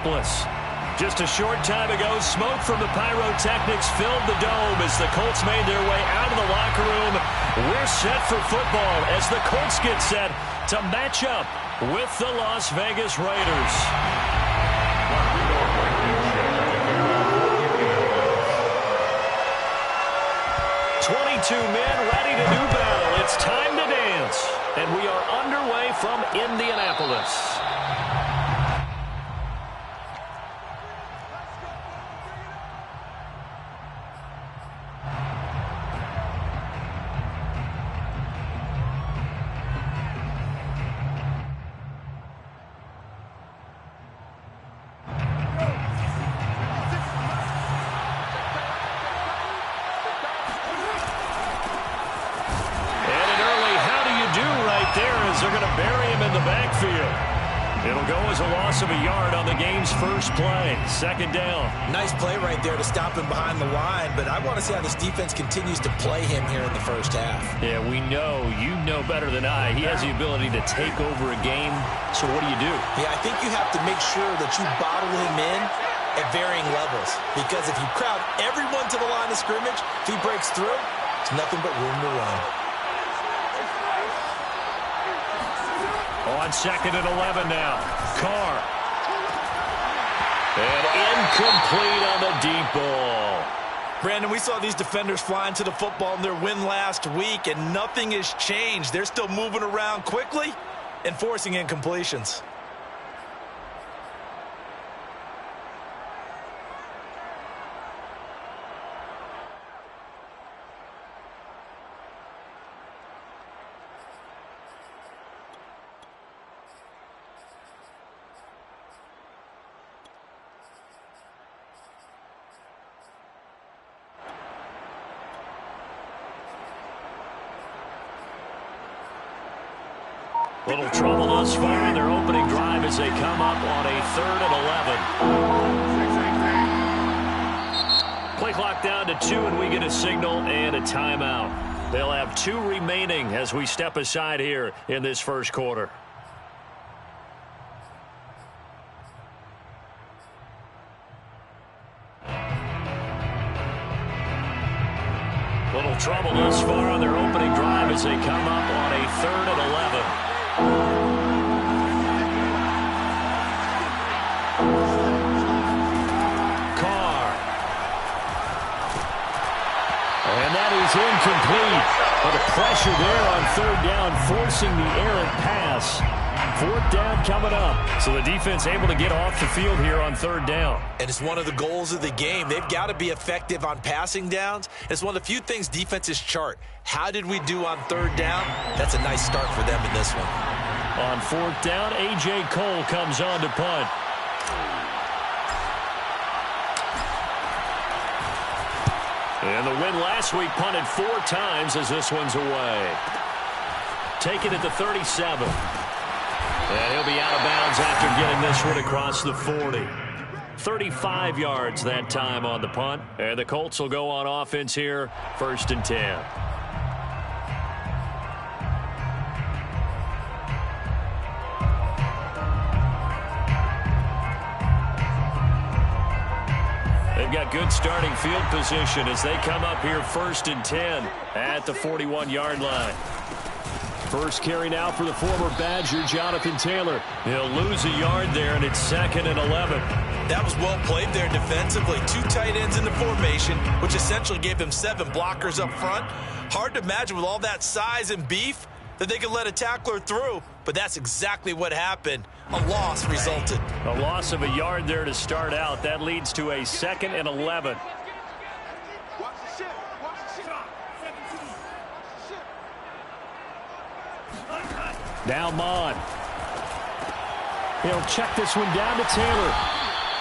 Indianapolis. Just a short time ago, smoke from the pyrotechnics filled the dome as the Colts made their way out of the locker room. We're set for football as the Colts get set to match up with the Las Vegas Raiders. 22 men ready to do battle. It's time to dance. And we are underway from Indianapolis. They're going to bury him in the backfield. It'll go as a loss of a yard on the game's first play. Second down. Nice play right there to stop him behind the line, but I want to see how this defense continues to play him here in the first half. Yeah, we know. You know better than I. He has the ability to take over a game. So what do? Yeah, I think you have to make sure that you bottle him in at varying levels, because if you crowd everyone to the line of scrimmage, if he breaks through, it's nothing but room to run. On second and 11 now. Carr. And incomplete on the deep ball. Brandon, we saw these defenders flying to the football in their win last week, and nothing has changed. They're still moving around quickly and forcing incompletions. Little trouble thus far in their opening drive as they come up on a 3rd and 11. Play clock down to 2, and we get a signal and a timeout. They'll have 2 remaining as we step aside here in this first quarter. Little trouble thus far on their opening drive as they come up on a 3rd and 11. Carr. And that is incomplete. But the pressure there on 3rd down, forcing the errant pass. 4th down coming up. So the defense able to get off the field here on 3rd down. And it's one of the goals of the game. They've got to be effective on passing downs. It's one of the few things defenses chart. How did we do on 3rd down? That's a nice start for them in this one. On 4th down, A.J. Cole comes on to punt. And the win last week punted 4 times as this one's away. Taken at the 37. And he'll be out of bounds after getting this one across the 40. 35 yards that time on the punt. And the Colts will go on offense here, 1st and 10. They've got good starting field position as they come up here 1st and 10 at the 41-yard line. First carry now for the former Badger, Jonathan Taylor. He'll lose a yard there, and it's 2nd and 11. That was well played there defensively. 2 tight ends in the formation, which essentially gave them 7 blockers up front. Hard to imagine with all that size and beef that they could let a tackler through, but that's exactly what happened. A loss resulted. A loss of a yard there to start out. That leads to a 2nd and 11. Now Mond. He'll check this one down to Taylor.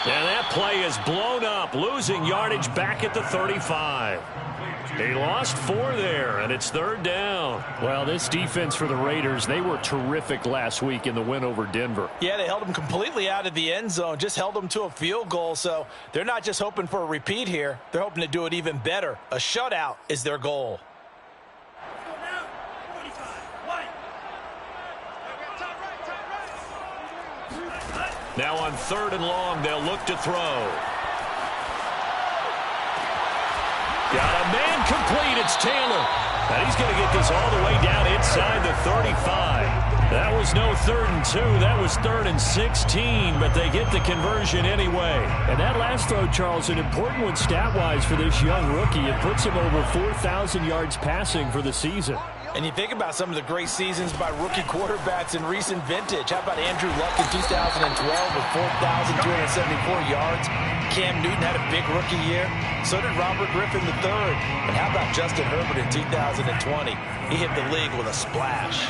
And that play is blown up, losing yardage back at the 35. He lost 4 there, and it's 3rd down. Well, this defense for the Raiders, they were terrific last week in the win over Denver. Yeah, they held them completely out of the end zone, just held them to a field goal. So they're not just hoping for a repeat here. They're hoping to do it even better. A shutout is their goal. Now on 3rd and long, they'll look to throw. Got a man complete. It's Taylor. And he's going to get this all the way down inside the 35. That was no 3rd and 2. That was 3rd and 16, but they get the conversion anyway. And that last throw, Charles, an important one stat-wise for this young rookie. It puts him over 4,000 yards passing for the season. And you think about some of the great seasons by rookie quarterbacks in recent vintage. How about Andrew Luck in 2012 with 4,274 yards? Cam Newton had a big rookie year. So did Robert Griffin III. And how about Justin Herbert in 2020? He hit the league with a splash.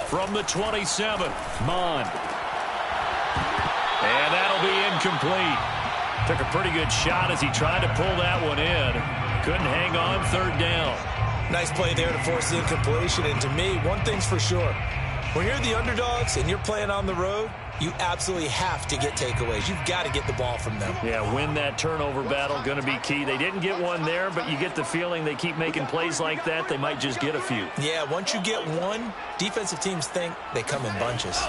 From the 27, Mond. And that'll be incomplete. Took a pretty good shot as he tried to pull that one in. Couldn't hang on 3rd down. Nice play there to force the incompletion. And to me, one thing's for sure. When you're the underdogs and you're playing on the road, you absolutely have to get takeaways. You've got to get the ball from them. Yeah, win that turnover battle, going to be key. They didn't get one there, but you get the feeling they keep making plays like that, they might just get a few. Yeah, once you get one, defensive teams think they come in bunches.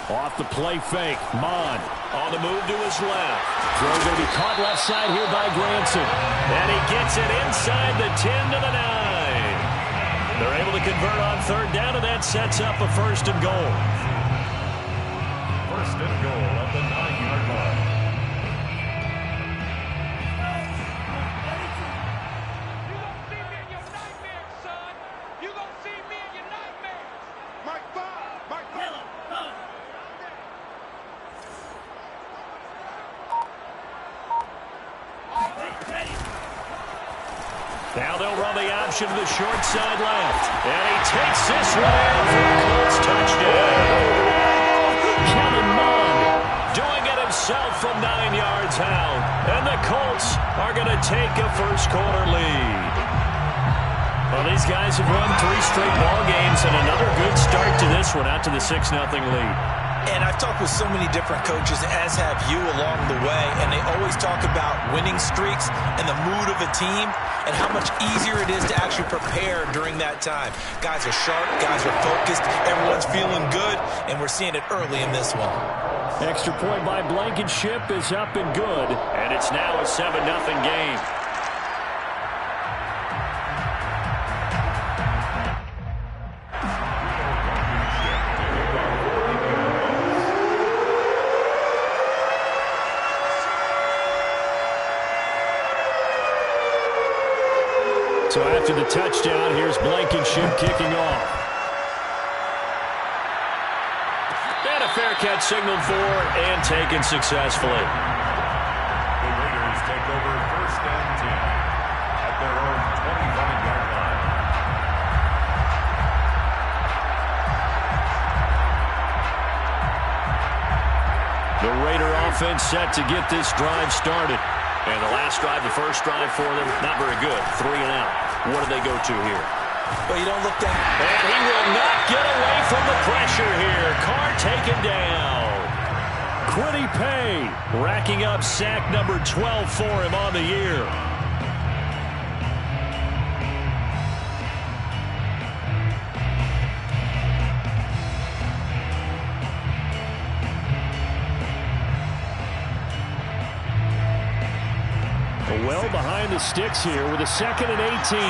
Off the play fake, Mond on the move to his left. Throw going to be caught left side here by Granson. And he gets it inside the 10 to the 9. They're able to convert on 3rd down, and that sets up a 1st and goal. 1st and goal at the 9-yard line. You gonna see me in your nightmares, son. You gonna see me in your nightmares. Mike Bob, Mike Bob. Now they'll run the option to the short side left. And he takes this one in for a Colts touchdown. Kellen Mond doing it himself from 9 yards out. And the Colts are going to take a first-quarter lead. Well, these guys have won 3 straight ball games and another good start to this one out to the 6-0 lead. And I've talked with so many different coaches, as have you along the way, and they always talk about winning streaks and the mood of a team and how much easier it is to actually prepare during that time. Guys are sharp, guys are focused, everyone's feeling good, and we're seeing it early in this one. Extra point by Blankenship is up and good. And it's now a 7-0 game. So after the touchdown, here's Blankenship kicking off. And a fair catch signaled for and taken successfully. The Raiders take over 1st and 10 at their own 25-yard line. The Raider offense set to get this drive started. And the last drive, the first drive for them, not very good. 3 and out. What do they go to here? Well, you don't look down. And he will not get away from the pressure here. Carr taken down. Quiddy Pay racking up sack number 12 for him on the year. Well behind the sticks here with a 2nd and 18.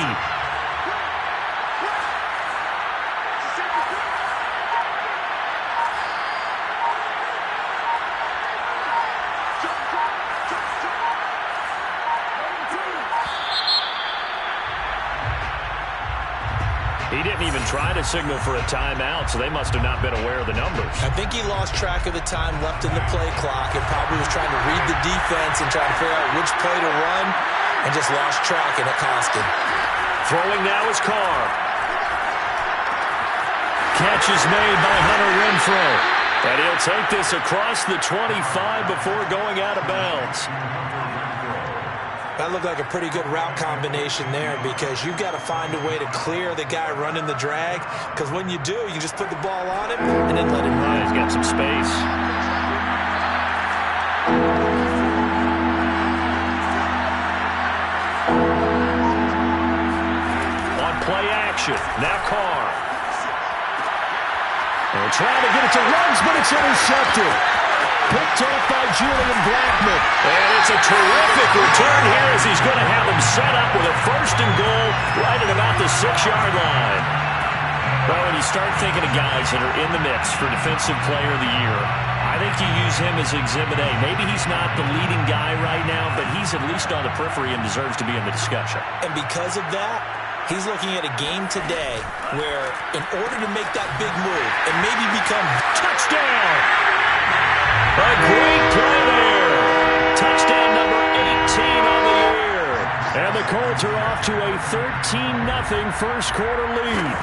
He didn't even try to signal for a timeout, so they must have not been aware of the numbers. I think he lost track of the time left in the play clock and probably was trying to read the defense and trying to figure out which play to run and just lost track, and it cost him. Throwing now is Carr. Catch is made by Hunter Renfrow. And he'll take this across the 25 before going out of bounds. That looked like a pretty good route combination there because you've got to find a way to clear the guy running the drag, because when you do, you can just put the ball on him and then let him run. He's got some space. action. Now Carr. They're trying to get it to Ruggs, but it's intercepted. Picked off by Julian Blackmon. And it's a terrific return here as he's going to have them set up with a 1st and goal right at about the 6-yard line. Well, when you start thinking of guys that are in the mix for Defensive Player of the Year, I think you use him as Exhibit A. Maybe he's not the leading guy right now, but he's at least on the periphery and deserves to be in the discussion. And because of that, he's looking at a game today where in order to make that big move and maybe become touchdown. A great play there. Touchdown number 18 on the year. And the Colts are off to a 13-0 first quarter lead.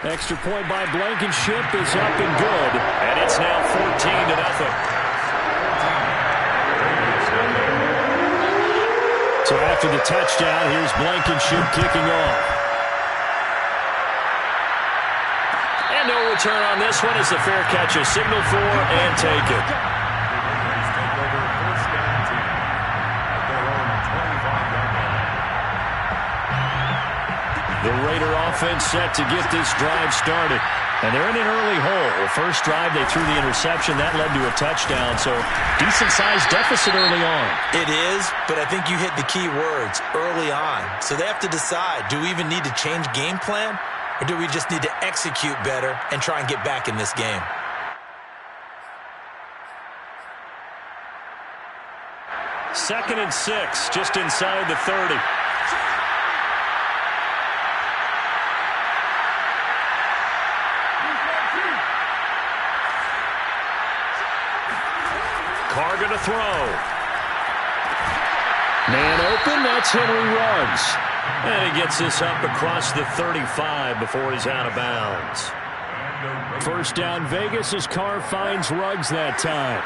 Extra point by Blankenship is up and good. And it's now 14-0. So after the touchdown, here's Blankenship kicking off. And no return on this one as the fair catch is signaled for and taken. The Raider offense set to get this drive started. And they're in an early hole. The first drive, they threw the interception. That led to a touchdown. So decent-sized deficit early on. It is, but I think you hit the key words, early on. So they have to decide, do we even need to change game plan? Or do we just need to execute better and try and get back in this game? Second and 6, just inside the 30. Carr going to throw. Man open, that's Henry Ruggs. And he gets this up across the 35 before he's out of bounds. First down Vegas as Carr finds Ruggs that time.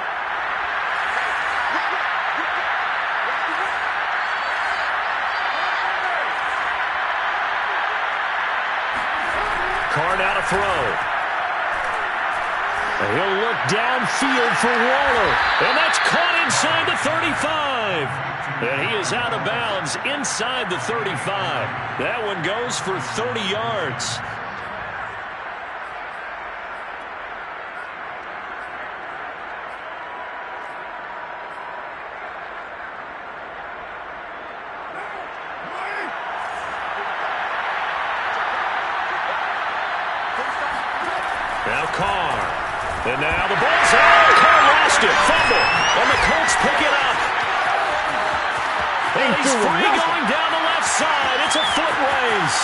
Carr now to throw. He'll look downfield for Waller. And that's caught inside the 35. And he is out of bounds inside the 35. That one goes for 30 yards. Now Carr. And now the ball's out. Carr lost it. Fumble. And the Colts pick it up. And he's free going down the left side. It's a foot race.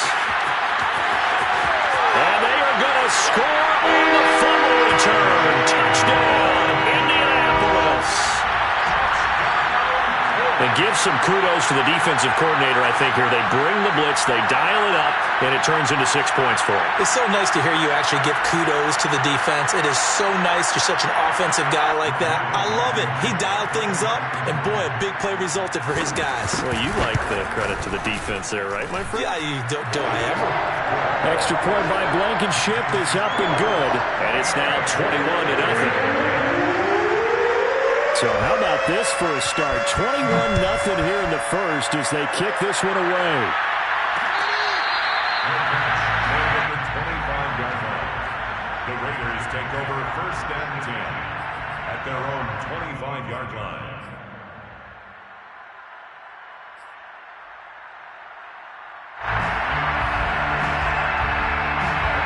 And they are going to score on the fumble return. Touchdown, Indianapolis. And give some kudos to the defensive coordinator, I think, here. They bring the blitz, they dial it up, and it turns into 6 points for them. It's so nice to hear you actually give kudos to the defense. It is so nice you're such an offensive guy like that. I love it. He dialed things up, and boy, a big play resulted for his guys. Well, you like the credit to the defense there, right, my friend? Yeah, do I ever? Extra point by Blankenship is up and good. And it's now 21-0. So how about this for a start? 21-0 here in the first as they kick this one away. The Raiders take over 1st and 10 at their own 25-yard line.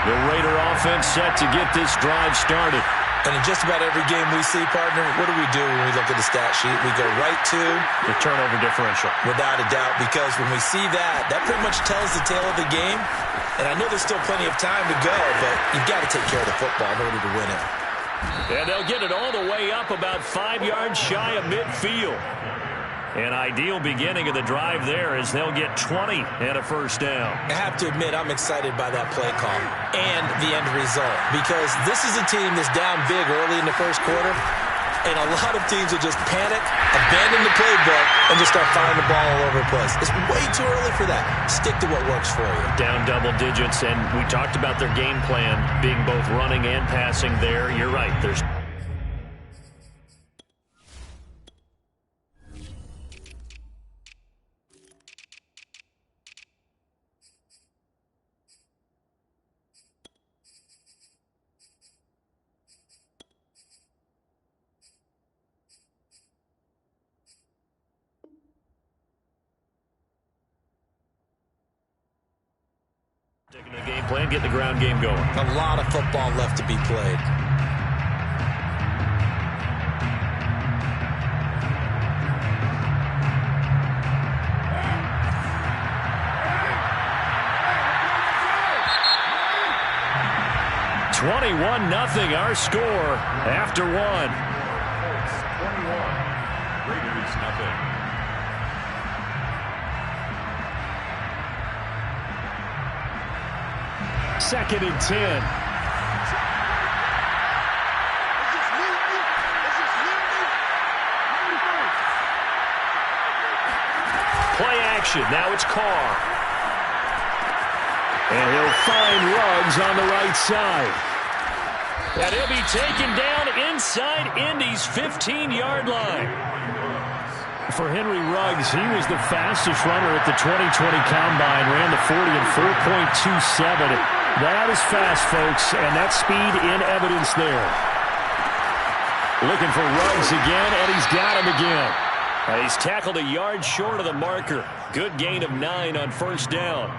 The Raider offense set to get this drive started. And in just about every game we see, partner, what do we do when we look at the stat sheet? We go right to the turnover differential. Without a doubt, because when we see that, that pretty much tells the tale of the game. And I know there's still plenty of time to go, but you've got to take care of the football in order to win it. And they'll get it all the way up about 5 yards shy of midfield. An ideal beginning of the drive there as they'll get 20 and a first down. I have to admit, I'm excited by that play call and the end result because this is a team that's down big early in the first quarter, and a lot of teams will just panic, abandon the playbook, and just start firing the ball all over the place. It's way too early for that. Stick to what works for you. Down double digits, and we talked about their game plan being both running and passing there. You're right. There's Taking the game plan, get the ground game going. A lot of football left to be played. Nothing. Our score after one. 21. Raiders nothing. Second and 10. Play action. Now it's Carr. And he'll find Ruggs on the right side. And he'll be taken down inside Indy's 15-yard line. For Henry Ruggs, he was the fastest runner at the 2020 Combine, ran the 40 in 4.27. That is fast, folks, and that speed in evidence there. Looking for Ruggs again, and he's got him again. And he's tackled a yard short of the marker. Good gain of 9 on first down.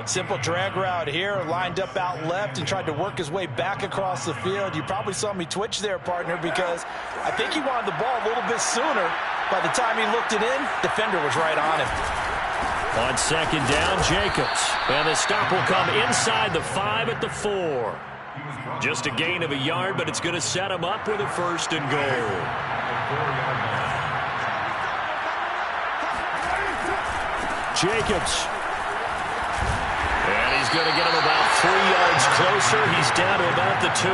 Simple drag route here, lined up out left and tried to work his way back across the field. You probably saw me twitch there, partner, because I think he wanted the ball a little bit sooner. By the time he looked it in, defender was right on him. On second down, Jacobs. And the stop will come inside the 5 at the 4. Just a gain of a yard, but it's going to set him up with a first and goal. Jacobs. And he's going to get him about 3 yards closer. He's down to about the 2.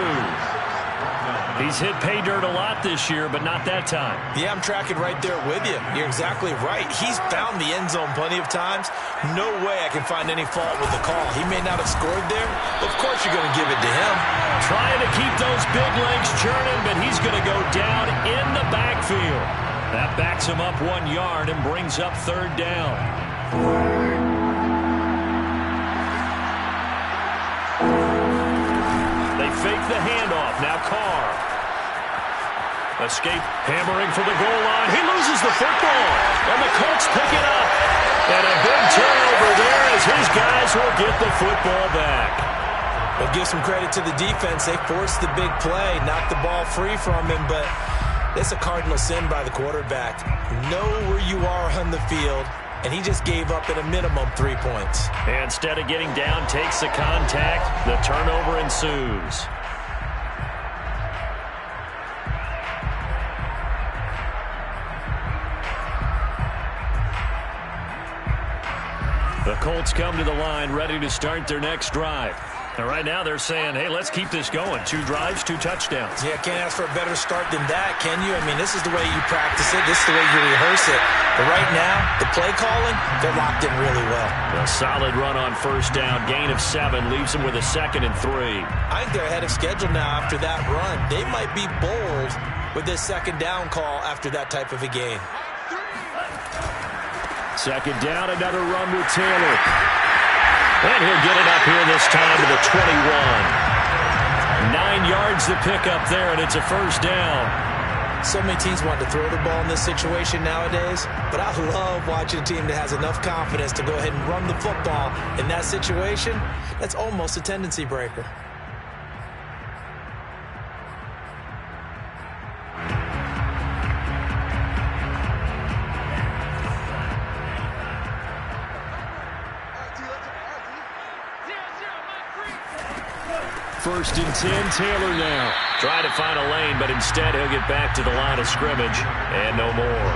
He's hit pay dirt a lot this year, but not that time. Yeah, I'm tracking right there with you. You're exactly right. He's found the end zone plenty of times. No way I can find any fault with the call. He may not have scored there, but of course you're going to give it to him. Trying to keep those big legs churning, but he's going to go down in the backfield. That backs him up 1 yard and brings up third down. They fake the handoff. Now Carr. Escape hammering for the goal line. He loses the football. And the Colts pick it up. And a big turnover there as his guys will get the football back. But give some credit to the defense. They forced the big play, knocked the ball free from him, but it's a cardinal sin by the quarterback. Know where you are on the field, and he just gave up at a minimum 3 points. And instead of getting down, takes the contact. The turnover ensues. The Colts come to the line, ready to start their next drive. And right now they're saying, hey, let's keep this going. 2 drives, 2 touchdowns. Yeah, can't ask for a better start than that, can you? I mean, this is the way you practice it. This is the way you rehearse it. But right now, the play calling, they're locked in really well. A solid run on first down. Gain of 7 leaves them with a 2nd and 3. I think they're ahead of schedule now after that run. They might be bold with this second down call after that type of a game. Second down, another run with Taylor. And he'll get it up here this time to the 21. 9 yards to pick up there, and it's a first down. So many teams want to throw the ball in this situation nowadays, but I love watching a team that has enough confidence to go ahead and run the football in that situation. That's almost a tendency breaker. First and 10, Taylor now. Trying to find a lane, but instead he'll get back to the line of scrimmage. And no more.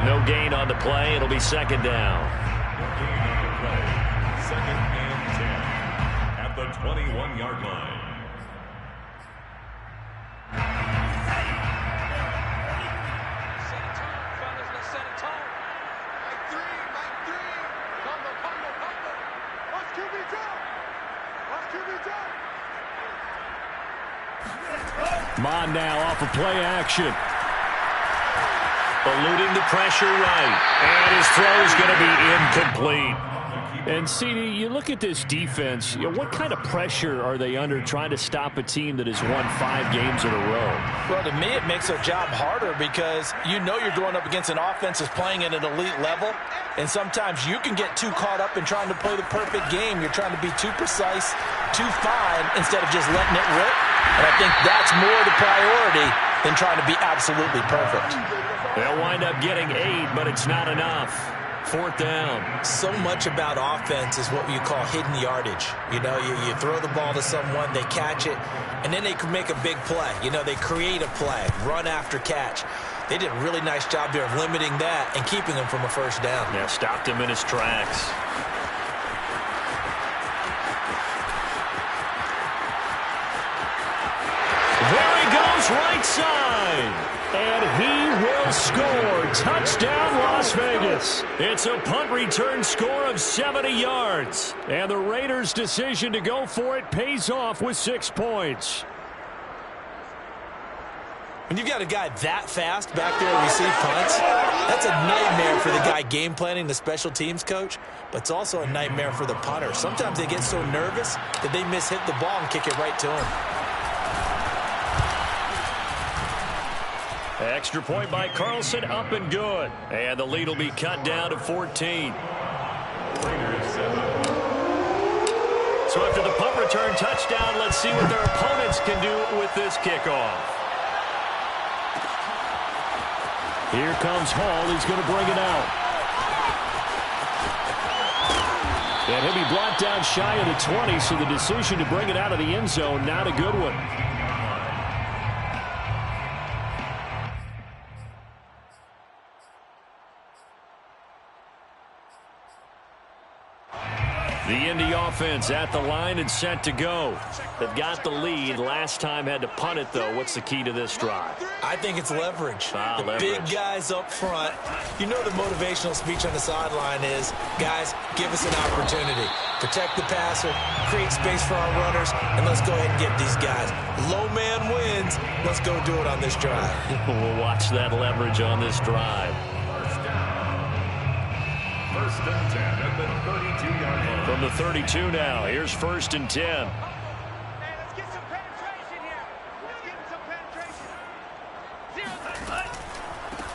No gain on the play. It'll be second down. Second and 10 at the 21-yard line. Mond now off of play action. Eluding the pressure right. And his throw is going to be incomplete. And, CD, you look at this defense, what kind of pressure are they under trying to stop a team that has won 5 games in a row? Well, to me, it makes their job harder because you know you're going up against an offense that's playing at an elite level, and sometimes you can get too caught up in trying to play the perfect game. You're trying to be too precise, too fine, instead of just letting it rip. And I think that's more the priority than trying to be absolutely perfect. They'll wind up getting 8, but it's not enough. 4th down. So much about offense is what you call hidden yardage. You know, you throw the ball to someone, they catch it, and then they can make a big play. You know, they create a play, run after catch. They did a really nice job there of limiting that and keeping him from a first down. Yeah, stopped him in his tracks. There he goes, right side. And he will score. Touchdown, Las Vegas. It's a punt return score of 70 yards. And the Raiders' decision to go for it pays off with 6 points. When you've got a guy that fast back there to receive punts, that's a nightmare for the guy game planning, the special teams coach, but it's also a nightmare for the punter. Sometimes they get so nervous that they mishit the ball and kick it right to him. Extra point by Carlson, up and good. And the lead will be cut down to 14. So after the punt return touchdown, let's see what their opponents can do with this kickoff. Here comes Hall. He's going to bring it out. And he'll be brought down shy of the 20, so the decision to bring it out of the end zone, not a good one. The Indy offense at the line and set to go. They've got the lead. Last time had to punt it, though. What's the key to this drive? I think it's leverage. The big guys up front. You know the motivational speech on the sideline is, guys, give us an opportunity. Protect the passer, create space for our runners, and let's go ahead and get these guys. Low man wins. Let's go do it on this drive. We'll watch that leverage on this drive. First and 10 at the 32-yard line. From the 32 now, here's 1st and 10. Hey, let's get some penetration here. Let's get some penetration.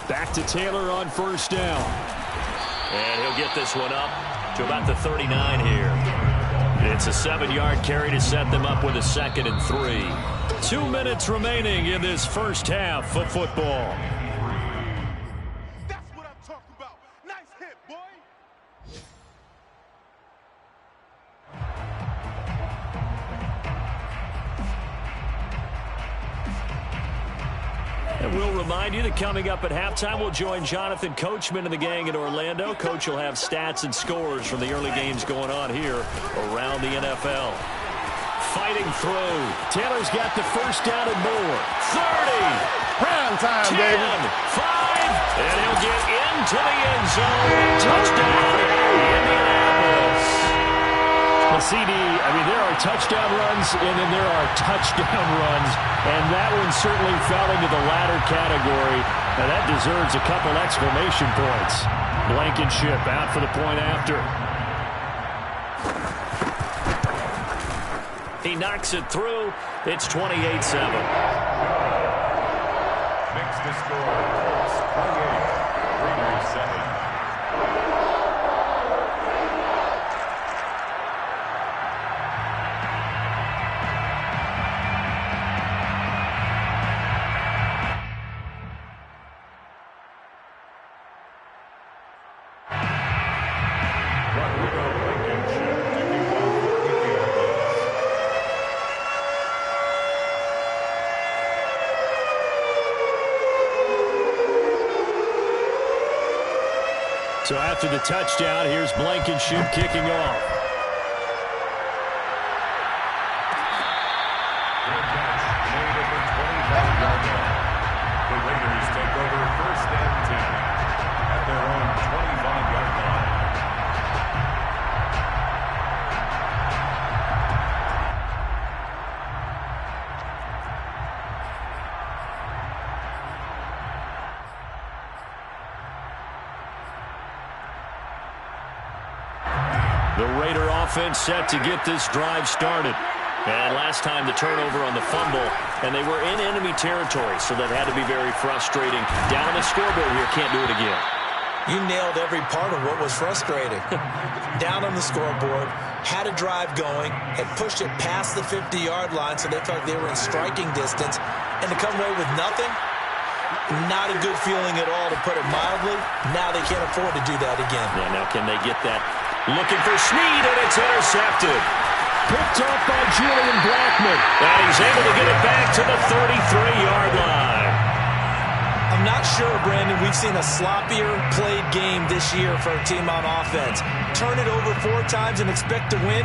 Back to Taylor on 1st down. And he'll get this one up to about the 39 here. It's a 7-yard carry to set them up with a 2nd and 3. 2 minutes remaining in this first half of football. That's what I'm talking about. Nice hit, boy. And we'll remind you that coming up at halftime, we'll join Jonathan Coachman and the gang in Orlando. Coach will have stats and scores from the early games going on here around the NFL. Fighting through. Taylor's got the first down and more. 30. Prime time, 10, baby. 5. And he'll get into the end zone. Touchdown, Indianapolis. Well, CD, I mean, there are touchdown runs, and then there are touchdown runs, and that one certainly fell into the latter category. Now, that deserves a couple exclamation points. Blankenship out for the point after. He knocks it through. It's 28-7. Makes the score. Colts 28, Raiders 7. So after the touchdown, here's Blankenship kicking off. The Raiders take over 1st and 10 at their own 25-yard line. The Raider offense set to get this drive started. And last time the turnover on the fumble, and they were in enemy territory, so that had to be very frustrating. Down on the scoreboard here, can't do it again. You nailed every part of what was frustrating. Down on the scoreboard, had a drive going, had pushed it past the 50-yard line, so they felt like they were in striking distance, and to come away with nothing, not a good feeling at all, to put it mildly. Now they can't afford to do that again. Yeah, now can they get that? Looking for Snead, and it's intercepted. Picked up by Julian Blackmon. And he's able to get it back to the 33-yard line. I'm not sure, Brandon, we've seen a sloppier played game this year for a team on offense. Turn it over 4 times and expect to win?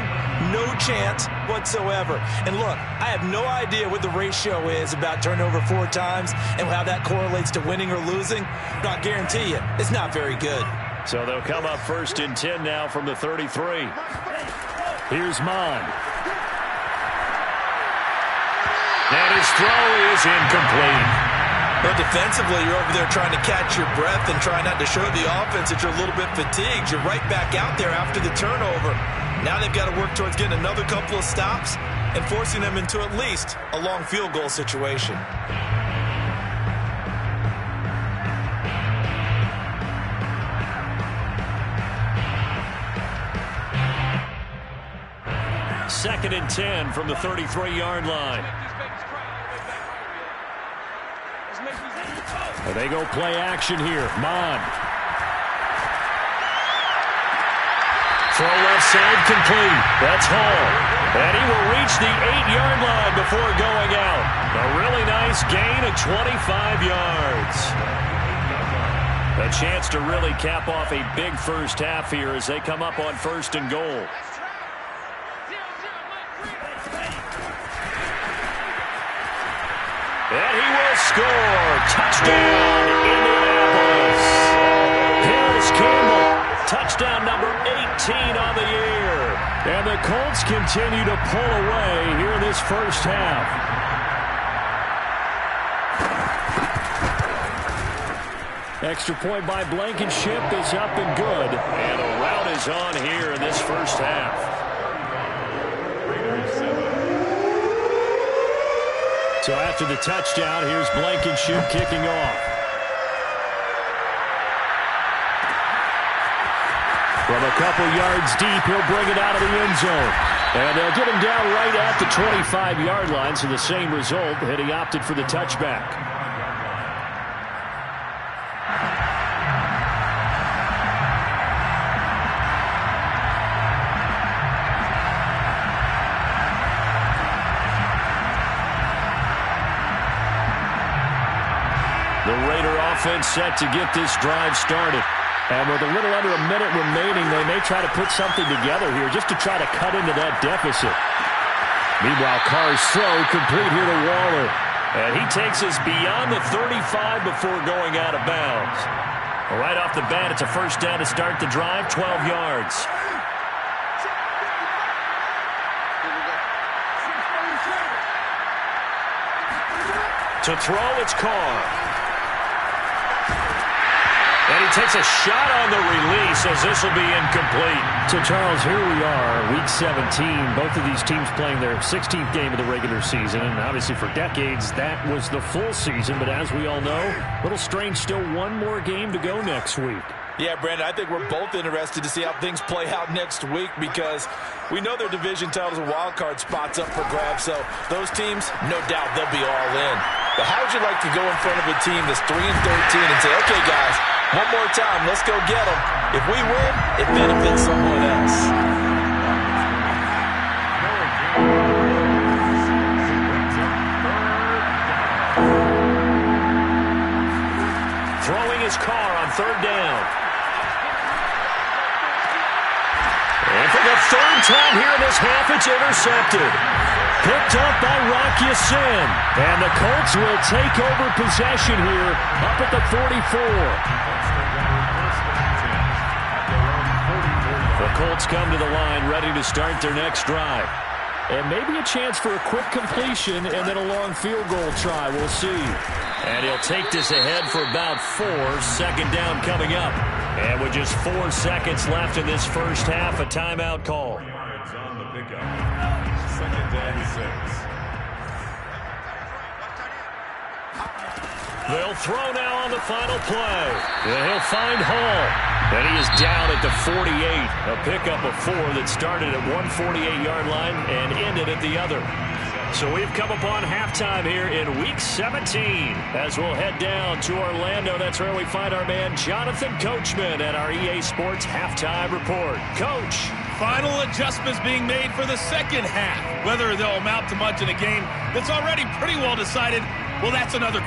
No chance whatsoever. And look, I have no idea what the ratio is about turnover 4 times and how that correlates to winning or losing. But I guarantee you, it's not very good. So they'll come up 1st and 10 now from the 33. Here's Mond. And his throw is incomplete. But defensively, you're over there trying to catch your breath and try not to show the offense that you're a little bit fatigued. You're right back out there after the turnover. Now they've got to work towards getting another couple of stops and forcing them into at least a long field goal situation. Second and 10 from the 33-yard line. And they go play action here. Mond. Throw left side complete. That's Hall. And he will reach the 8-yard line before going out. A really nice gain of 25 yards. A chance to really cap off a big first half here as they come up on 1st and goal. And he will score. Touchdown, Indianapolis. Paris Campbell, touchdown number 18 on the year. And the Colts continue to pull away here in this first half. Extra point by Blankenship is up and good. And a rout is on here in this first half. So after the touchdown, here's Blankenship kicking off. From a couple yards deep, he'll bring it out of the end zone. And they'll get him down right at the 25-yard line, so the same result, and he opted for the touchback. The Raider offense set to get this drive started. And with a little under a minute remaining, they may try to put something together here just to try to cut into that deficit. Meanwhile, Carr's throw complete here to Waller. And he takes us beyond the 35 before going out of bounds. Right off the bat, it's a first down to start the drive, 12 yards. To throw, it's Carr. And he takes a shot on the release as this will be incomplete. So, Charles, here we are, Week 17. Both of these teams playing their 16th game of the regular season. And obviously for decades, that was the full season. But as we all know, a little strange, still one more game to go next week. Yeah, Brandon, I think we're both interested to see how things play out next week because we know their division titles and wild card spots up for grabs. So those teams, no doubt, they'll be all in. But how would you like to go in front of a team that's 3-13 and say, okay, guys, one more time, let's go get them. If we win, it benefits someone else. Throwing his Carr on 3rd down. And for the 3rd time here in this half, it's intercepted. Picked up by Rock Ya-Sin. And the Colts will take over possession here up at the 44. The Colts come to the line ready to start their next drive. And maybe a chance for a quick completion and then a long field goal try. We'll see. And he'll take this ahead for about 4. 2nd down coming up. And with just 4 seconds left in this first half, a timeout call. Yards on the pickup. 2nd and 6. They'll throw now on the final play. And he'll find Hall. And he is down at the 48. A pickup of 4 that started at 148-yard line and ended at the other. So we've come upon halftime here in Week 17. As we'll head down to Orlando, that's where we find our man Jonathan Coachman at our EA Sports Halftime Report. Coach. Final adjustments being made for the second half. Whether they'll amount to much in a game that's already pretty well decided, well, that's another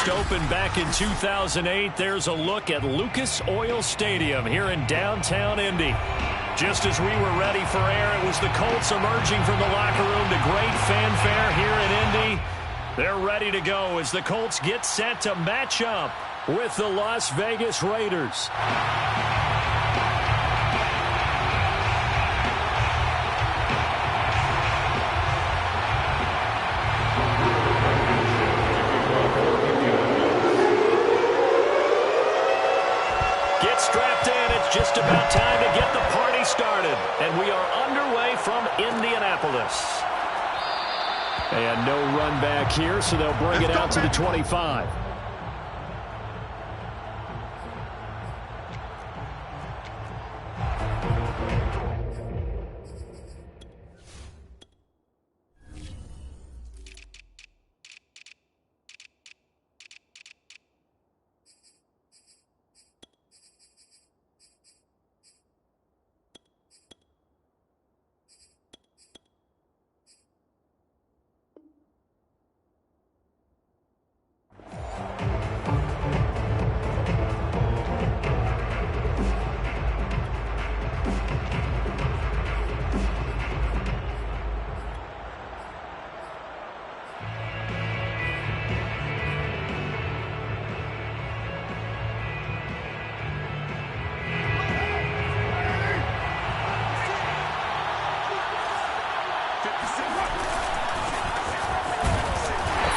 first opened back in 2008. There's a look at Lucas Oil Stadium here in downtown Indy. Just as we were ready for air, it was the Colts emerging from the locker room to great fanfare here in Indy. They're ready to go as the Colts get set to match up with the Las Vegas Raiders. Get strapped in. It's just about time to get the party started. And we are underway from Indianapolis. And no run back here, so they'll bring it out to the 25.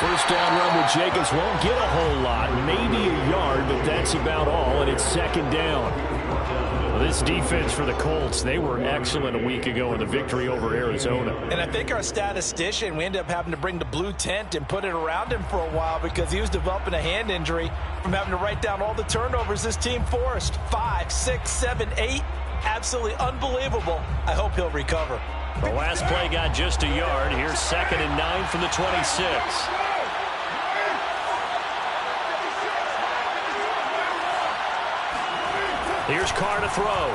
First down run with Jacobs won't get a whole lot, maybe a yard, but that's about all, and it's second down. Well, this defense for the Colts, they were excellent a week ago in the victory over Arizona. And I think our statistician, we ended up having to bring the blue tent and put it around him for a while because he was developing a hand injury from having to write down all the turnovers this team forced. 5, 6, 7, 8. Absolutely unbelievable. I hope he'll recover. The last play got just a yard. Here's 2nd and 9 from the 26. Here's Carr to throw.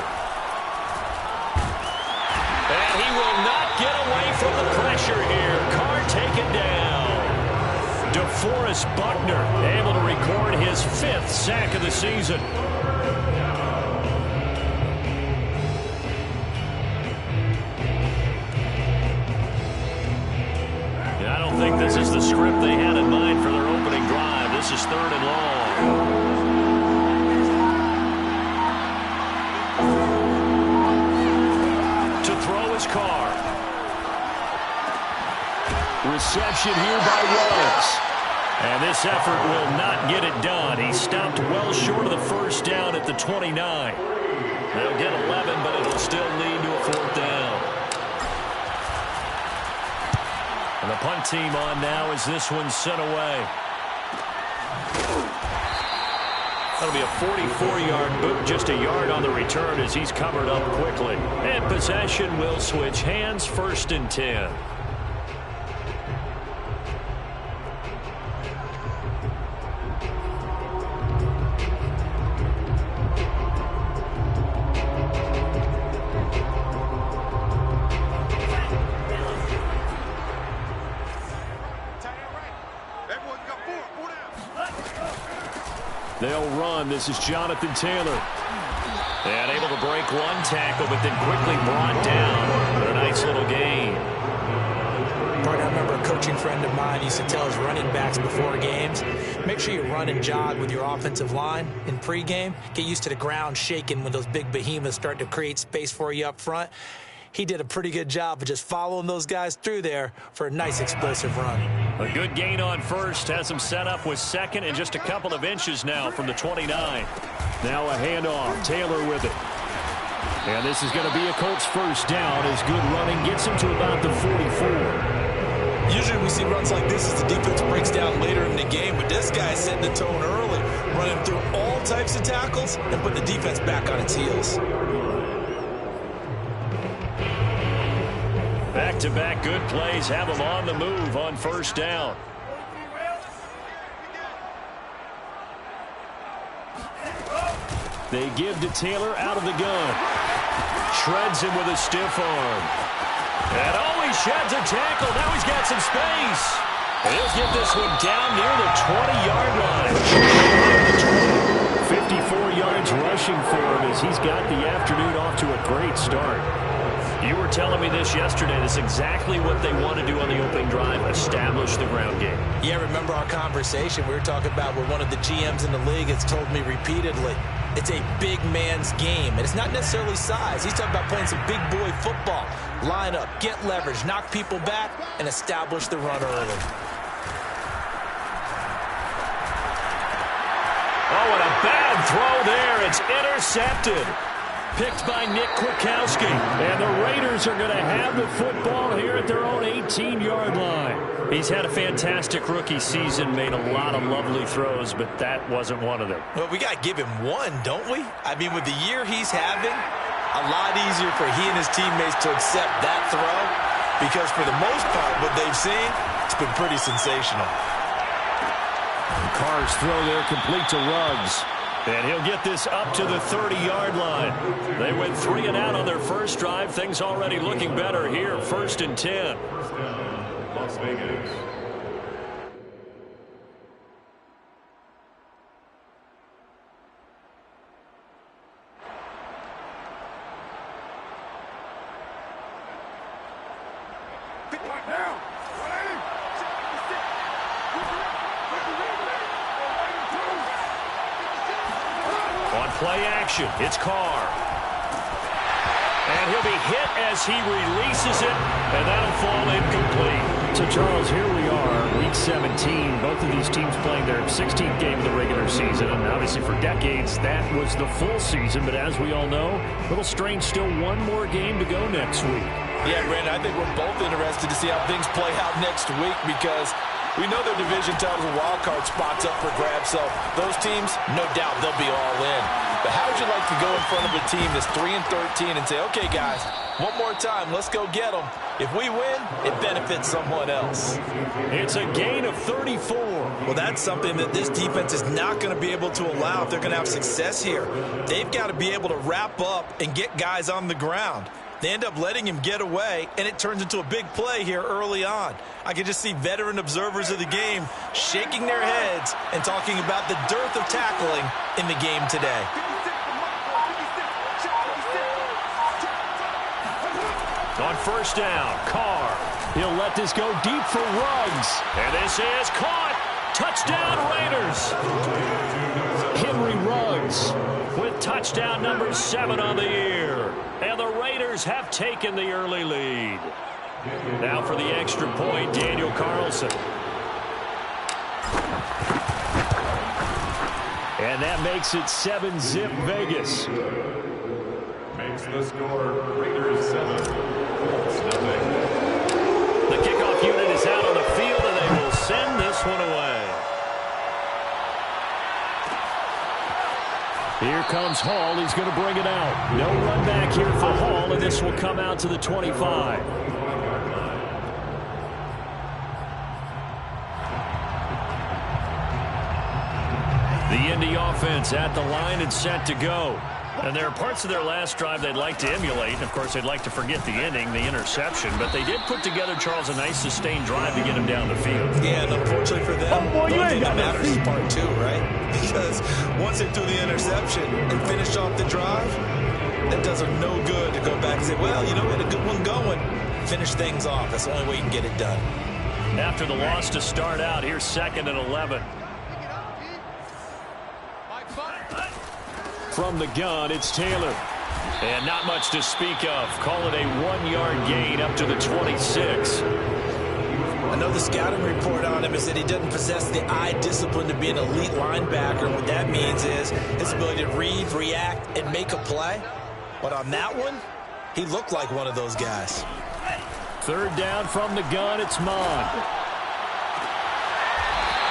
And he will not get away from the pressure here. Carr taken down. DeForest Buckner able to record his 5th sack of the season. I don't think this is the script they had in mind for their opening drive. This is 3rd and long. Carr. Reception here by Rhodes. And this effort will not get it done. He stopped well short of the first down at the 29. They'll get 11, but it'll still lead to a 4th down. And the punt team on now as this one's sent away. That'll be a 44-yard boot, just a yard on the return as he's covered up quickly. And possession will switch hands, 1st and 10. They'll run. This is Jonathan Taylor. And able to break one tackle, but then quickly brought down for a nice little gain. Part I remember a coaching friend of mine used to tell his running backs before games, make sure you run and jog with your offensive line in pregame. Get used to the ground shaking when those big behemoths start to create space for you up front. He did a pretty good job of just following those guys through there for a nice explosive run. A good gain on 1st. Has him set up with 2nd and just a couple of inches now from the 29. Now a handoff. Taylor with it. And this is going to be a Colts 1st down as good running gets him to about the 44. Usually we see runs like this as the defense breaks down later in the game, but this guy's setting the tone early, running through all types of tackles and putting the defense back on its heels. Back-to-back good plays have them on the move on 1st down. They give to Taylor out of the gun. Shreds him with a stiff arm. And he sheds a tackle. Now he's got some space. He'll get this one down near the 20-yard line. got the afternoon off to a great start. You were telling me this yesterday. That's exactly what they want to do on the opening drive, establish the ground game. Yeah, remember our conversation? We were talking about what one of the GMs in the league has told me repeatedly. It's a big man's game, and it's not necessarily size. He's talking about playing some big boy football. Line up, get leverage, knock people back, and establish the run early. Oh, and a bad throw there. It's intercepted. Picked by Nick Kwiatkowski. And the Raiders are going to have the football here at their own 18-yard line. He's had a fantastic rookie season, made a lot of lovely throws, but that wasn't one of them. Well, we got to give him one, don't we? I mean, with the year he's having, a lot easier for he and his teammates to accept that throw because for the most part, what they've seen, it's been pretty sensational. Carr's throw there complete to Ruggs. And he'll get this up to the 30-yard line. They went 3 and out on their first drive. Things already looking better here. 1st and 10. Las Vegas. Play action. It's Carr. And he'll be hit as he releases it, and that'll fall incomplete. So, Charles, here we are, Week 17. Both of these teams playing their 16th game of the regular season, and obviously for decades, that was the full season. But as we all know, a little strange, still one more game to go next week. Yeah, Brandon, I think we're both interested to see how things play out next week because we know their division titles and wild card spots up for grabs, so those teams, no doubt, they'll be all in. But how would you like to go in front of a team that's 3-13 and say, okay, guys, one more time, let's go get them. If we win, it benefits someone else. It's a gain of 34. Well, that's something that this defense is not going to be able to allow if they're going to have success here. They've got to be able to wrap up and get guys on the ground. They end up letting him get away, and it turns into a big play here early on. I can just see veteran observers of the game shaking their heads and talking about the dearth of tackling in the game today. On 1st down, Carr. He'll let this go deep for Ruggs. And this is caught. Touchdown, Raiders. Henry Ruggs with touchdown number 7 on the year. And the Raiders have taken the early lead. Now for the extra point, Daniel Carlson. And that makes it 7-zip Vegas. Makes the score Raiders 7. The kickoff unit is out on the field, and they will send this one away. Here comes Hall. He's going to bring it out. No run back here for Hall, and this will come out to the 25. The Indy offense at the line and set to go. And there are parts of their last drive they'd like to emulate. Of course, they'd like to forget the inning, the interception. But they did put together, Charles, a nice sustained drive to get him down the field. Yeah, and unfortunately for them, the only thing that matters is part 2, right? Because once they threw the interception and finished off the drive, that does them no good to go back and say, well, you know, we had a good one going. Finish things off. That's the only way you can get it done. After the loss to start out, here's 2nd and 11. From the gun, it's Taylor. And not much to speak of. Call it a 1-yard gain up to the 26. I know the scouting report on him is that he doesn't possess the eye discipline to be an elite linebacker. What that means is his ability to read, react, and make a play. But on that one, he looked like one of those guys. 3rd down from the gun, it's Mond.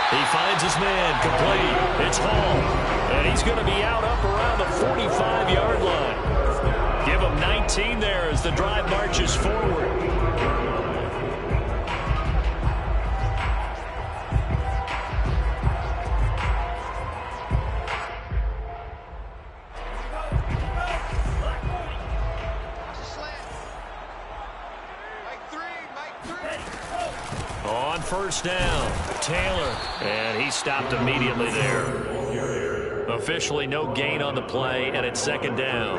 He finds his man, complete. It's Hall. And he's going to be out up around the 45-yard line. Give him 19 there as the drive marches forward. On 1st down, Taylor. And he stopped immediately there. Officially no gain on the play, and it's second down.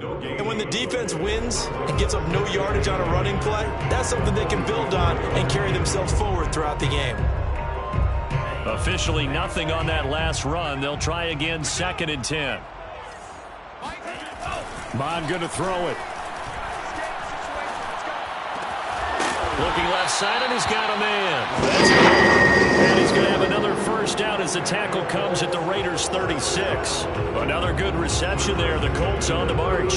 And when the defense wins and gives up no yardage on a running play, that's something they can build on and carry themselves forward throughout the game. Officially nothing on that last run. They'll try again, second and 10. Bond going to throw it. Looking left side, and he's got a man. That's good. And he's going to have another first down as the tackle comes at the Raiders' 36. Another good reception there. The Colts on the march.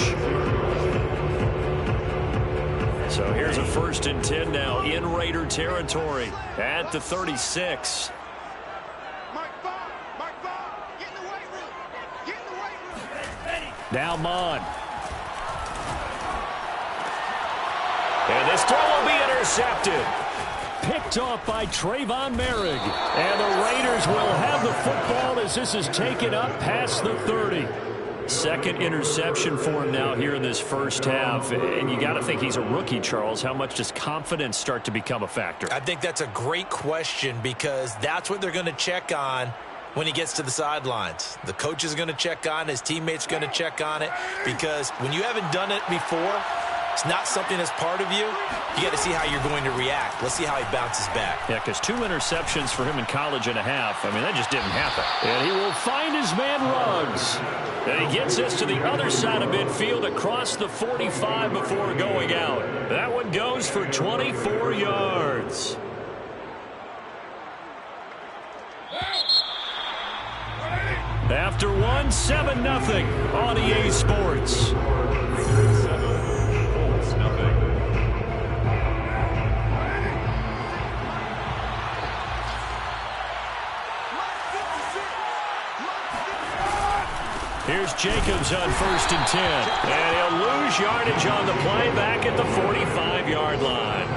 So here's a first and 10 now in Raider territory at the 36. Now Mond. And this throw will be intercepted. Picked off by Trayvon Merrick. And the Raiders will have the football as this is taken up past the 30. Second interception for him now here in this first half. And you got to think he's a rookie, Charles. How much does confidence start to become a factor? I think that's a great question because that's what they're going to check on when he gets to the sidelines. The coach is going to check on it. His teammates are going to check on it because when you haven't done it before, it's not something that's part of you. You got to see how you're going to react. Let's see how he bounces back. Yeah, because 2 interceptions for him in college and a half. I mean, that just didn't happen. And he will find his man Ruggs. And he gets us to the other side of midfield across the 45 before going out. That one goes for 24 yards. After one, 7-0 on EA Sports. Here's Jacobs on first and 10. And he'll lose yardage on the play back at the 45-yard line.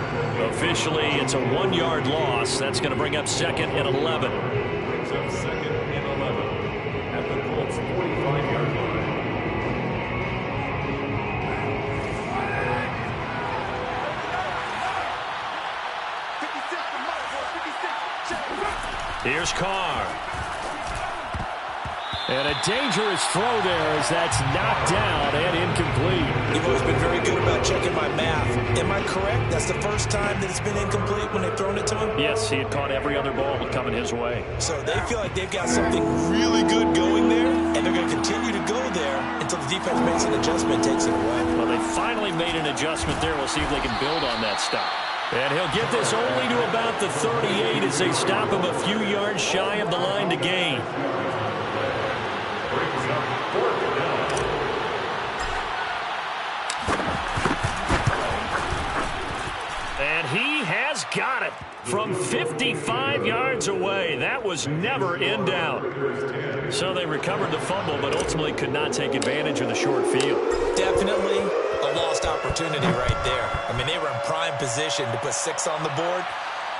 Officially, it's a 1-yard loss. That's going to bring up second and 11. Brings up second and 11 at the Colts 45-yard line. Here's Carr. And a dangerous throw there as that's knocked down and incomplete. You've always been very good about checking my math. Am I correct? That's the first time that it's been incomplete when they've thrown it to him? Yes, he had caught every other ball coming his way. So they feel like they've got something really good going there, and they're going to continue to go there until the defense makes an adjustment and takes it away. Well, they finally made an adjustment there. We'll see if they can build on that stop. And he'll get this only to about the 38 as they stop him a few yards shy of the line to gain. And he has got it from 55 yards away. That was never in doubt. So they recovered the fumble, but ultimately could not take advantage of the short field. Definitely a lost opportunity right there. I mean, they were in prime position to put 6 on the board.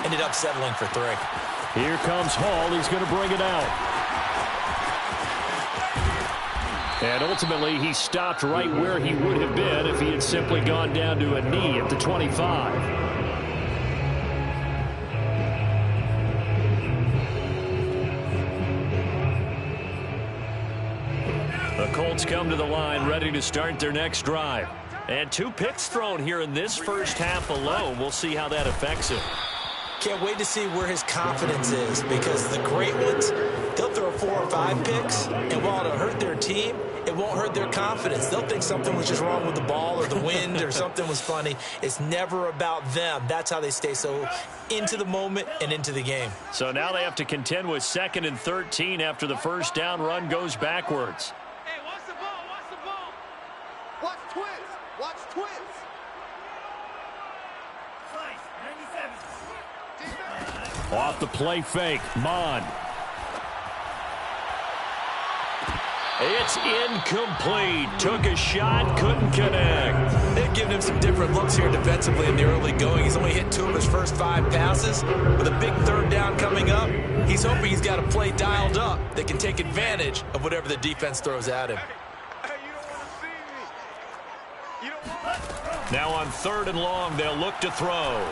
Ended up settling for 3. Here comes Hall. He's going to bring it out. And ultimately, he stopped right where he would have been if he had simply gone down to a knee at the 25. The Colts come to the line ready to start their next drive. And 2 picks thrown here in this first half alone. We'll see how that affects him. Can't wait to see where his confidence is because the great ones, they'll throw 4 or 5 picks, and while it'll hurt their team, it won't hurt their confidence. They'll think something was just wrong with the ball or the wind or something was funny. It's never about them. That's how they stay so into the moment and into the game. So now they have to contend with 2nd and 13 after the first down run goes backwards. Hey, watch the ball, watch the ball. Watch twins, watch twins. Off the play fake, Mond. It's incomplete. Took a shot, couldn't connect. They've given him some different looks here defensively in the early going. He's only hit 2 of his first 5 passes. With a big 3rd down coming up, he's hoping he's got a play dialed up that can take advantage of whatever the defense throws at him. Hey, you don't want to see me. You don't want to. Now on 3rd and long, they'll look to throw.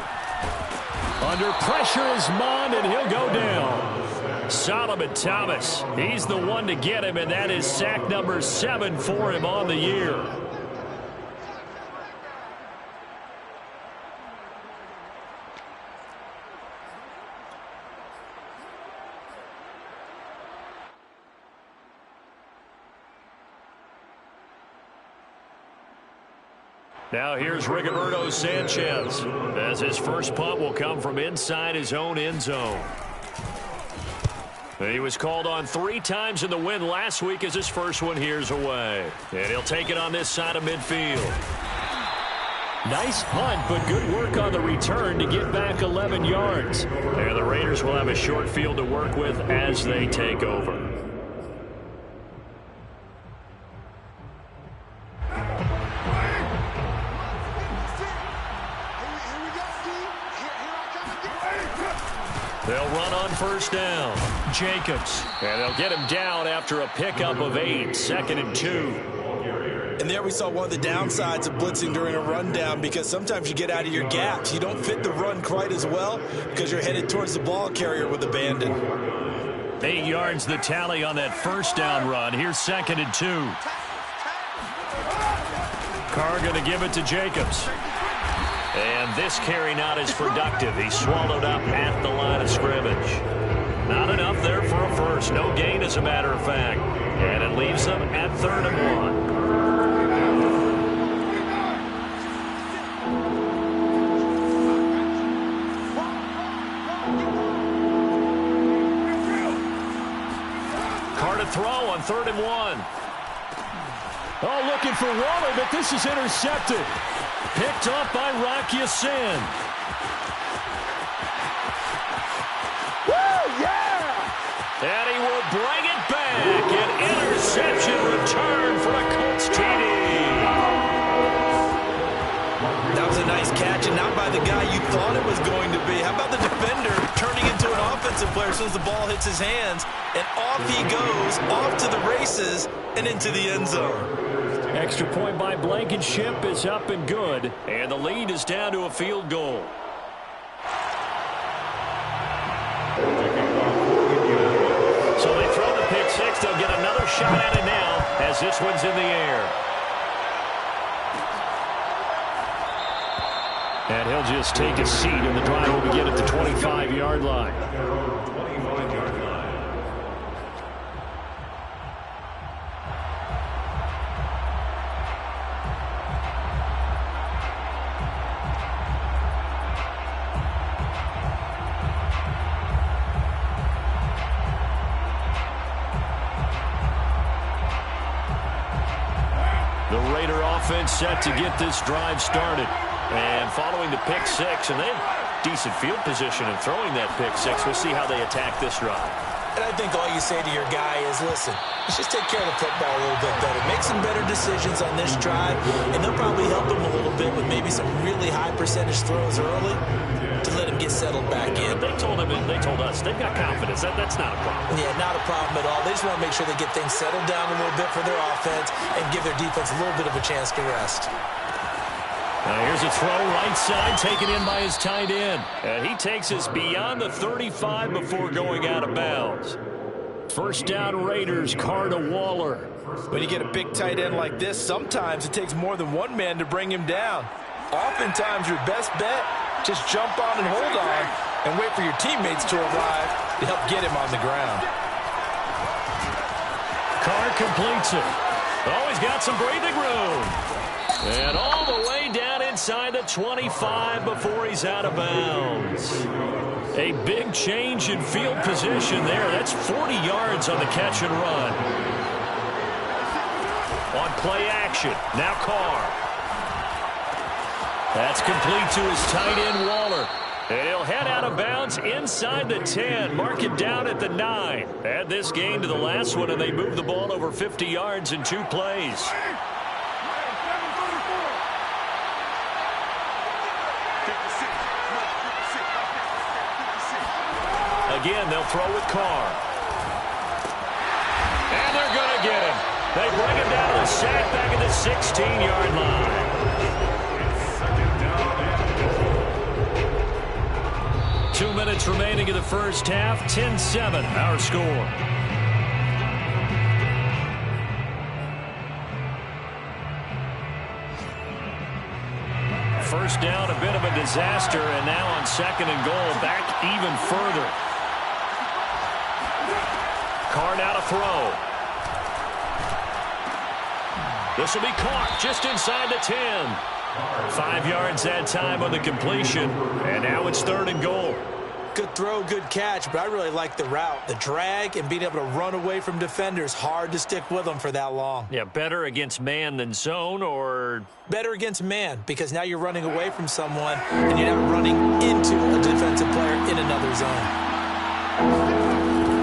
Under pressure is Mond, and he'll go down. Solomon Thomas, he's the one to get him, and that is sack number 7 for him on the year. Now here's Rigoberto Sanchez, as his first punt will come from inside his own end zone. He was called on 3 times in the win last week as his first one here's away. And he'll take it on this side of midfield. Nice punt, but good work on the return to get back 11 yards. And the Raiders will have a short field to work with as they take over. They'll run on first down. Jacobs. And they'll get him down after a pickup of 8, 2nd and 2. And there we saw one of the downsides of blitzing during a rundown, because sometimes you get out of your gaps. You don't fit the run quite as well because you're headed towards the ball carrier with abandon. 8 yards the tally on that first down run. Here's 2nd and 2. Carr going to give it to Jacobs. And this carry not as productive. He's swallowed up at the line of scrimmage. Not enough there for a first. No gain, as a matter of fact. And it leaves them at 3rd and 1. Carr to throw on 3rd and 1. Oh, looking for Waller, but this is intercepted. Picked up by Rock Ya-Sin. Woo, yeah! And he will bring it back. An interception return for a Colts TD. That was a nice catch, and not by the guy you thought it was going to be. How about the defender turning into an offensive player as soon as the ball hits his hands, and off he goes, off to the races, and into the end zone. Extra point by Blankenship is up and good, and the lead is down to a field goal. So they throw the pick 6. They'll get another shot at it now as this one's in the air. And he'll just take a seat, and the drive will begin at the 25-yard line. Set to get this drive started. And following the pick 6, and they have decent field position in throwing that pick 6. We'll see how they attack this drive. And I think all you say to your guy is, listen, let's just take care of the football a little bit better. Make some better decisions on this drive, and they'll probably help him a little bit with maybe some really high percentage throws early to let him get settled back in. They told him, and they told us, they've got confidence. That's not a problem. Yeah, not a problem at all. They just want to make sure they get things settled down a little bit for their offense and give their defense a little bit of a chance to rest. Now here's a throw right side, taken in by his tight end. And he takes us beyond the 35 before going out of bounds. First down Raiders, Carr to Waller. When you get a big tight end like this, sometimes it takes more than one man to bring him down. Oftentimes your best bet, just jump on and hold on and wait for your teammates to arrive to help get him on the ground. Carr completes it. Oh, he's got some breathing room. And all the way down inside the 25 before he's out of bounds. A big change in field position there. That's 40 yards on the catch and run. On play action, now Carr. That's complete to his tight end, Waller. And he'll head out of bounds inside the 10. Mark it down at the 9. Add this gain to the last one, and they move the ball over 50 yards in 2 plays. Again, they'll throw with Carr. And they're going to get him. They bring him down to the sack back at the 16-yard line. 2 minutes remaining in the first half. 10-7, our score. First down, a bit of a disaster, and now on 2nd and goal, back even further. Carr now to throw. This will be caught just inside the 10. 5 yards that time on the completion, and now it's 3rd and goal. Good throw, good catch, but I really like the route. The drag and being able to run away from defenders, hard to stick with them for that long. Yeah, better against man than zone, or? Better against man, because now you're running away from someone and you're not running into a defensive player in another zone.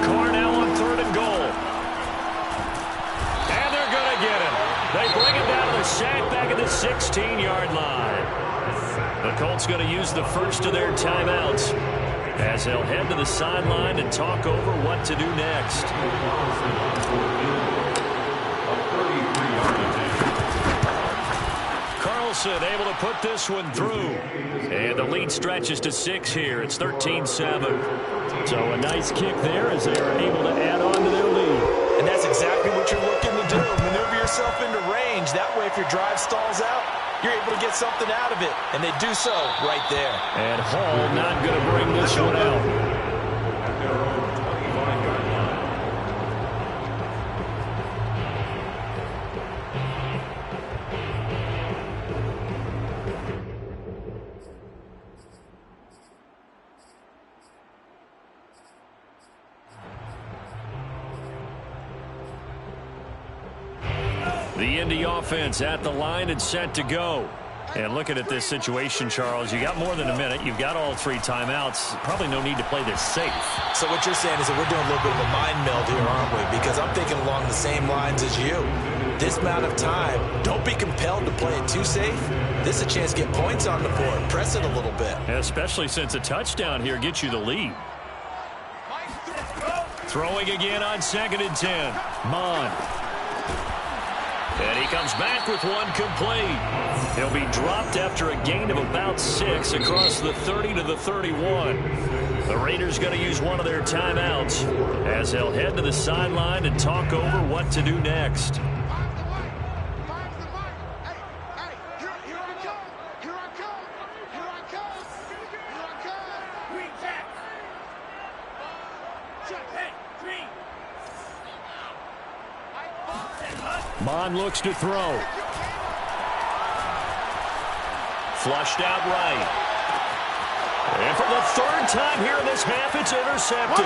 Carr now on 3rd and goal. And they're going to get him. They bring him down to the sack back at the 16-yard line. The Colts going to use the first of their timeouts as they'll head to the sideline and talk over what to do next. Carlson able to put this one through. And the lead stretches to 6 here. It's 13-7. So a nice kick there as they are able to add on to their lead. And that's exactly what you're looking to do. Maneuver yourself into range. That way, if your drive stalls out, you're able to get something out of it. And they do so right there. And Hall not going to bring this one out. At their own 25-yard line. The Indy offense at the line and set to go. And looking at this situation, Charles, you got more than a minute. You've got all 3 timeouts. Probably no need to play this safe. So what you're saying is that we're doing a little bit of a mind meld here, aren't we? Because I'm thinking along the same lines as you. This amount of time, don't be compelled to play it too safe. This is a chance to get points on the board. Press it a little bit. Especially since a touchdown here gets you the lead. Throwing again on 2nd and 10. Mond. And he comes back with one complete. He'll be dropped after a gain of about 6 across the 30 to the 31. The Raiders going to use one of their timeouts as they'll head to the sideline and talk over what to do next. Mond looks to throw. Flushed out right. And for the 3rd time here in this half, it's intercepted.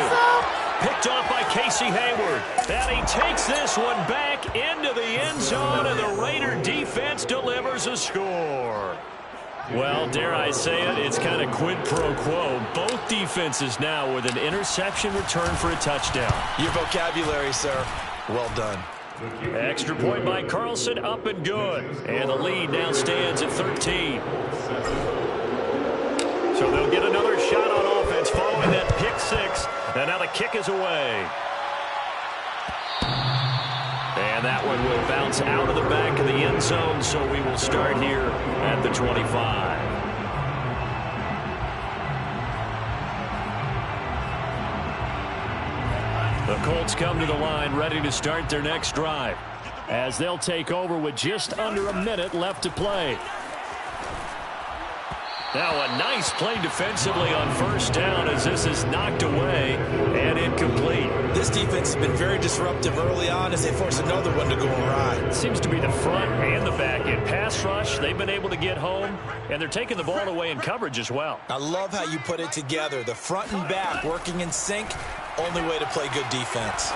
Picked off by Casey Hayward. And he takes this one back into the end zone, and the Raider defense delivers a score. Well, dare I say it, it's kind of quid pro quo. Both defenses now with an interception return for a touchdown. Your vocabulary, sir. Well done. Extra point by Carlson, up and good. And the lead now stands at 13. So they'll get another shot on offense following that pick 6. And now the kick is away. And that one will bounce out of the back of the end zone, so we will start here at the 25. The Colts come to the line ready to start their next drive as they'll take over with just under a minute left to play. Now a nice play defensively on 1st down as this is knocked away and incomplete. This defense has been very disruptive early on as they force another one to go awry. It seems to be the front and the back end. Pass rush, they've been able to get home, and they're taking the ball away in coverage as well. I love how you put it together. The front and back working in sync, only way to play good defense.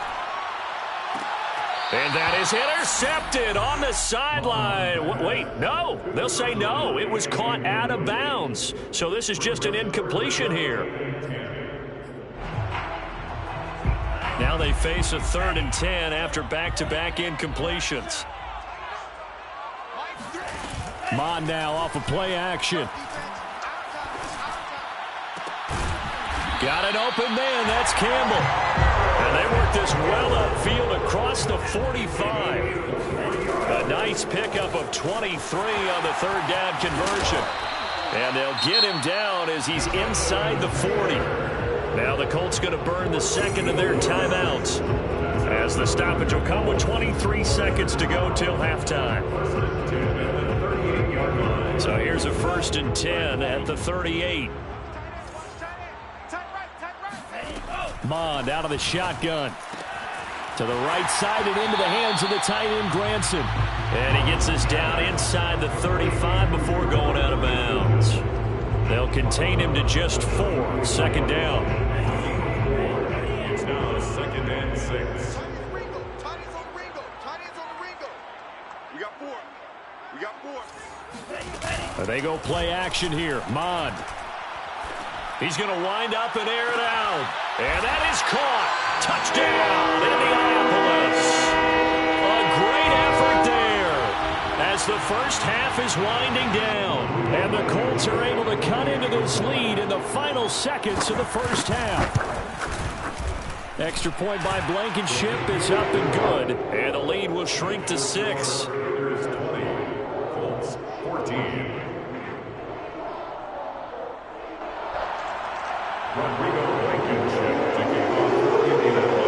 And that is intercepted on the sideline. Wait, no. They'll say no. It was caught out of bounds. So this is just an incompletion here. Now they face a 3rd and 10 after back-to-back incompletions. Mond now off of play action. Got an open man. That's Campbell. And they work this well upfield across the 45. A nice pickup of 23 on the 3rd down conversion. And they'll get him down as he's inside the 40. Now the Colts going to burn the second of their timeouts, as the stoppage will come with 23 seconds to go till halftime. So here's a 1st and 10 at the 38. Mond out of the shotgun. To the right side and into the hands of the tight end, Granson. And he gets this down inside the 35 before going out of bounds. They'll contain him to just 4. 2nd down. It's now 2nd and 6. We got 4. We got 4. They go play action here. Mond. He's going to wind up and air it out. And that is caught. Touchdown, Indianapolis. A great effort there as the first half is winding down. And the Colts are able to cut into this lead in the final seconds of the first half. Extra point by Blankenship is up and good. And the lead will shrink to 6. Raiders 20, Colts 14. Rodrigo Blankenship to kick off for Indianapolis.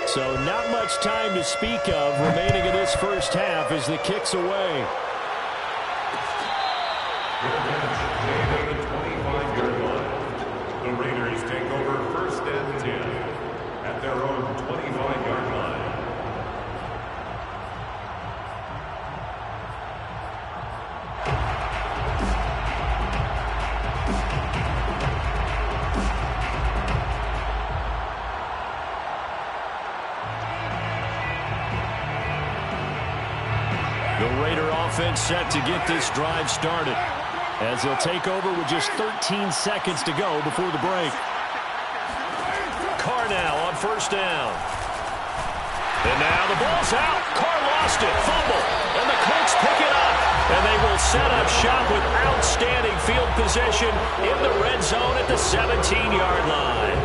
So not much time to speak of remaining in this first half as the kick's away. At the 25-yard line. The Raiders take over 1st and 10 at their own 25-yard line. The Raider offense set to get this drive started, as they'll take over with just 13 seconds to go before the break. Carr now on 1st down. And now the ball's out. Carr lost it. Fumble. And the Colts pick it up. And they will set up shop with outstanding field position in the red zone at the 17-yard line.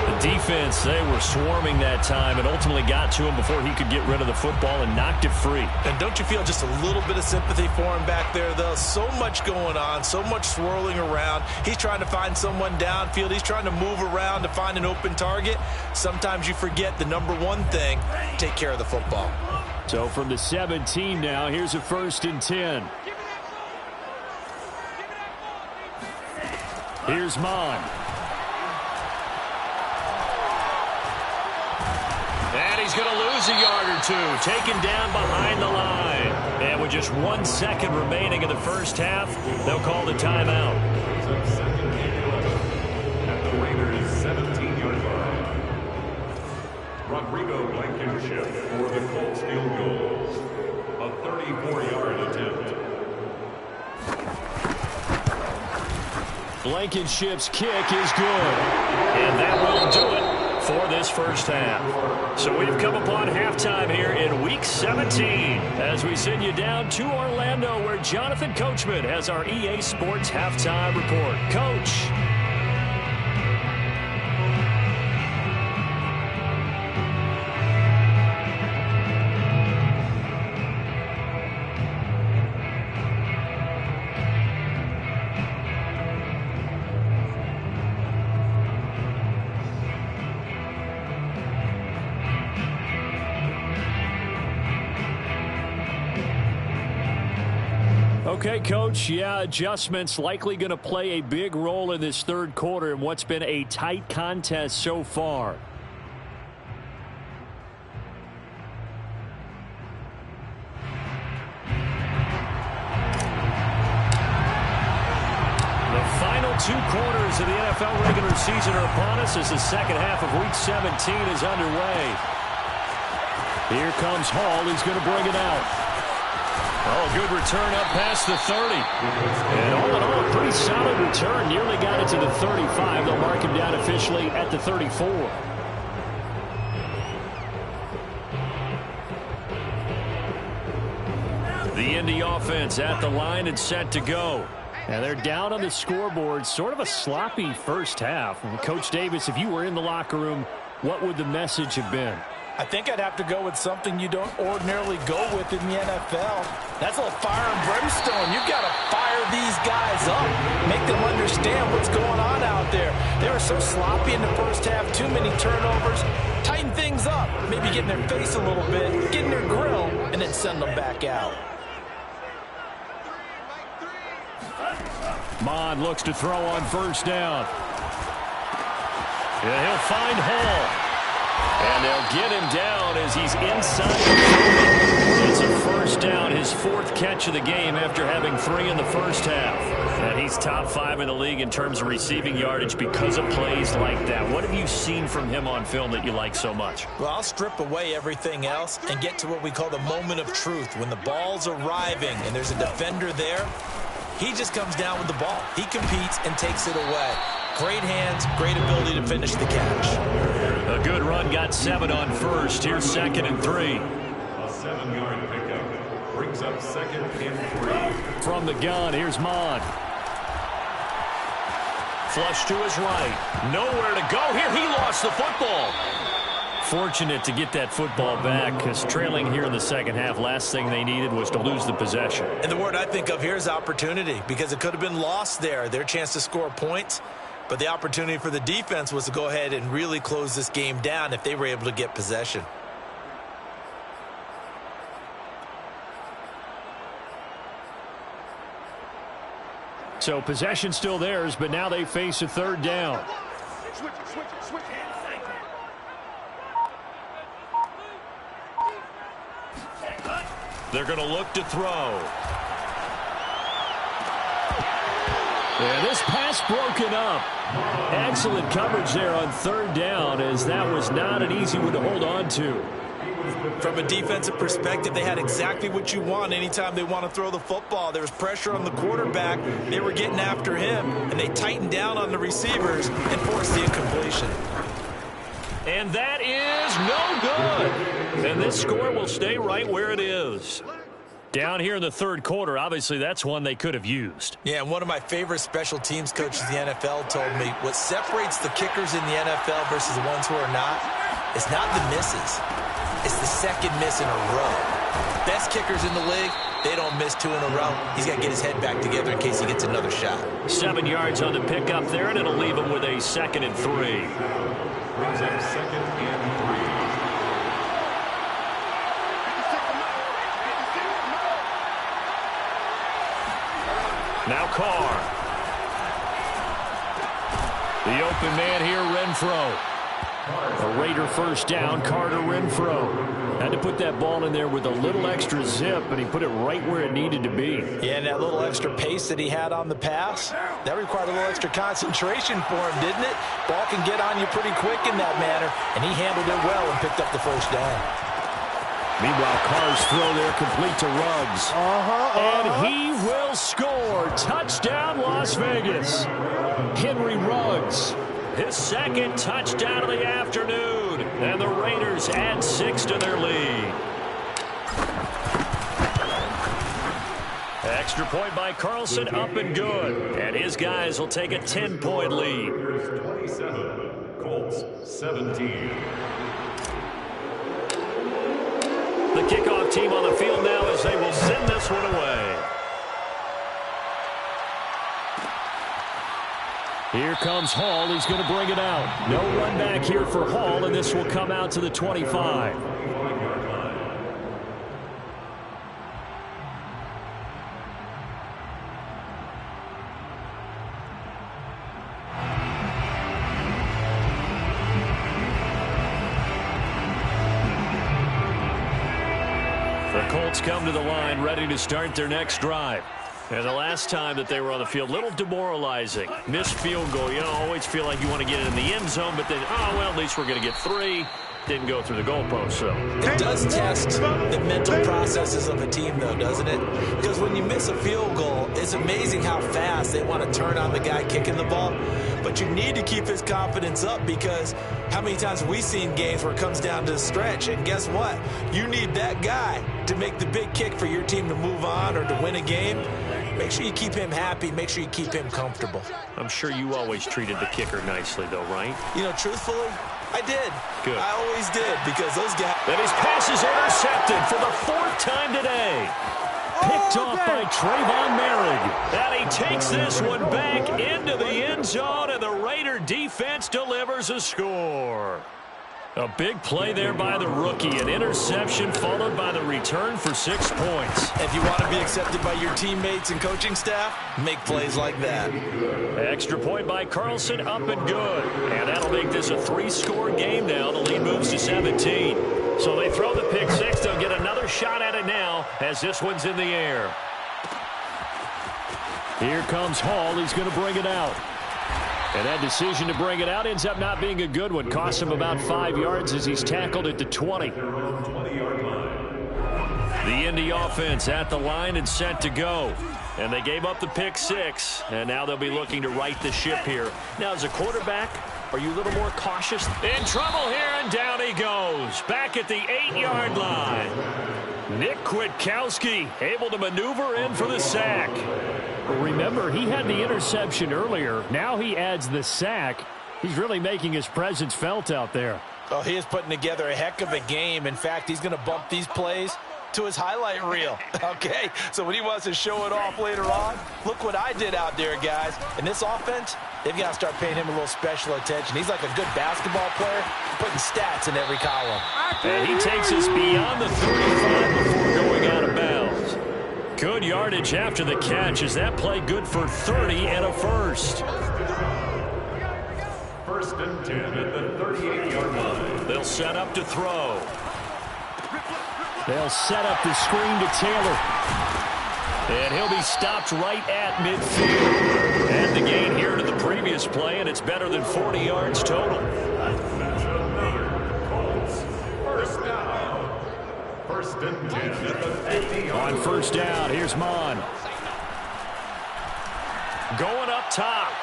The defense, they were swarming that time and ultimately got to him before he could get rid of the football and knocked it free. And don't you feel just a little bit of sympathy for him back there, though? So much going on, so much swirling around. He's trying to find someone downfield. He's trying to move around to find an open target. Sometimes you forget the number one thing, take care of the football. So from the 17 now, here's a 1st and 10. Here's Mond. And he's going to lose a yard or two, taken down behind the line. And with just 1 second remaining in the first half, they'll call the timeout. At the Raiders' 17-yard line. Rodrigo Blankenship for the Colts field goal. A 34-yard attempt. Blankenship's kick is good. And that will do it for this first half. So we've come upon halftime here in Week 17 as we send you down to Orlando, where Jonathan Coachman has our EA Sports Halftime Report. Coach. Okay, Coach, yeah, adjustments likely going to play a big role in this third quarter in what's been a tight contest so far. The final 2 quarters of the NFL regular season are upon us as the second half of Week 17 is underway. Here comes Hall. He's going to bring it out. Oh, good return up past the 30. And all in all, a pretty solid return. Nearly got it to the 35. They'll mark him down officially at the 34. The The Indy offense at the line and set to go. And they're down on the scoreboard. Sort of a sloppy first half. And Coach Davis, if you were in the locker room, what would the message have been? I think I'd have to go with something you don't ordinarily go with in the NFL. That's a little fire and brimstone. You've got to fire these guys up. Make them understand what's going on out there. They were so sloppy in the first half. Too many turnovers. Tighten things up. Maybe get in their face a little bit. Get in their grill. And then send them back out. Mond looks to throw on first down. And he'll find Hall. And they'll get him down as he's inside. It's a first down, his 4th catch of the game after having 3 in the first half. And he's top 5 in the league in terms of receiving yardage because of plays like that. What have you seen from him on film that you like so much? Well, I'll strip away everything else and get to what we call the moment of truth. When the ball's arriving and there's a defender there, he just comes down with the ball. He competes and takes it away. Great hands, great ability to finish the catch. A good run, got 7 on first. Here's 2nd and 3. A 7-yard pickup brings up 2nd and 3. From the gun, here's Mond. Flush to his right. Nowhere to go here. He lost the football. Fortunate to get that football back because trailing here in the second half, last thing they needed was to lose the possession. And the word I think of here is opportunity because it could have been lost there. Their chance to score points. But the opportunity for the defense was to go ahead and really close this game down if they were able to get possession. So possession still theirs, but now they face a 3rd down. They're going to look to throw. And this pass broken up. Excellent coverage there on 3rd down, as that was not an easy one to hold on to. From a defensive perspective, they had exactly what you want anytime they want to throw the football. There was pressure on the quarterback. They were getting after him, and they tightened down on the receivers and forced the incompletion. And that is no good. And this score will stay right where it is. Down here in the 3rd quarter, obviously that's one they could have used. Yeah, and one of my favorite special teams coaches in the NFL told me what separates the kickers in the NFL versus the ones who are not is not the misses. It's the second miss in a row. Best kickers in the league, they don't miss 2 in a row. He's got to get his head back together in case he gets another shot. 7 yards on the pickup there, and it'll leave him with a 2nd and 3. Brings up 2nd and 3. Now Carr. The open man here, Renfro. A Raider first down, Carter Renfro. Had to put that ball in there with a little extra zip, but he put it right where it needed to be. Yeah, and that little extra pace that he had on the pass, that required a little extra concentration for him, didn't it? Ball can get on you pretty quick in that manner, and he handled it well and picked up the first down. Meanwhile, Carr's throw there complete to Ruggs. And he will score. Touchdown, Las Vegas. Henry Ruggs. His 2nd touchdown of the afternoon. And the Raiders add 6 to their lead. Extra point by Carlson, up and good. And his guys will take a 10-point lead. 27, Colts 17. The kickoff team on the field now as they will send this one away. Here comes Hall. He's going to bring it out. No run back here for Hall, and this will come out to the 25. The Colts come to the line ready to start their next drive. And the last time that they were on the field, little demoralizing. Missed field goal. You know, always feel like you want to get it in the end zone, but then, oh, well, at least we're going to get 3. Didn't go through the goalpost, so. It does test the mental processes of a team, though, doesn't it? Because when you miss a field goal, it's amazing how fast they want to turn on the guy kicking the ball. But you need to keep his confidence up, because how many times have we seen games where it comes down to the stretch? And guess what? You need that guy to make the big kick for your team to move on or to win a game. Make sure you keep him happy. Make sure you keep him comfortable. I'm sure you always treated the kicker nicely, though, right? You know, truthfully, I did. Good. I always did, because those guys... And his pass is intercepted for the 4th time today. Picked off by Trayvon Merrick. And he takes this one back into the end zone, and the Raider defense delivers a score. A big play there by the rookie. An interception followed by the return for 6 points. If you want to be accepted by your teammates and coaching staff, make plays like that. Extra point by Carlson, up and good. And that'll make this a 3-score game now. The lead moves to 17. So they throw the pick 6. They'll get another shot at it now as this one's in the air. Here comes Hall. He's going to bring it out. And that decision to bring it out ends up not being a good one. Costs him about 5 yards as he's tackled at the 20. The Indy offense at the line and set to go. And they gave up the pick 6. And now they'll be looking to right the ship here. Now, as a quarterback, are you a little more cautious? In trouble here, and down he goes. Back at the 8-yard line. Nick Kwiatkowski able to maneuver in for the sack. Remember, he had the interception earlier. Now he adds the sack. He's really making his presence felt out there. Oh, he is putting together a heck of a game. In fact, he's going to bump these plays to his highlight reel. Okay, so when he wants to show it off later on, look what I did out there, guys. In this offense, they've got to start paying him a little special attention. He's like a good basketball player, putting stats in every column. And he takes us beyond the 35 before going out of bounds. Good yardage after the catch. Is that play good for 30 and a first? 1st and 10 at the 38-yard line. They'll set up to throw. They'll set up the screen to Taylor. And he'll be stopped right at midfield. And the gain here to the previous play, and it's better than 40 yards total. That's another Colts. 1st down. 1st and 10 at the 50-yard On 1st down, here's Mon. Going up top.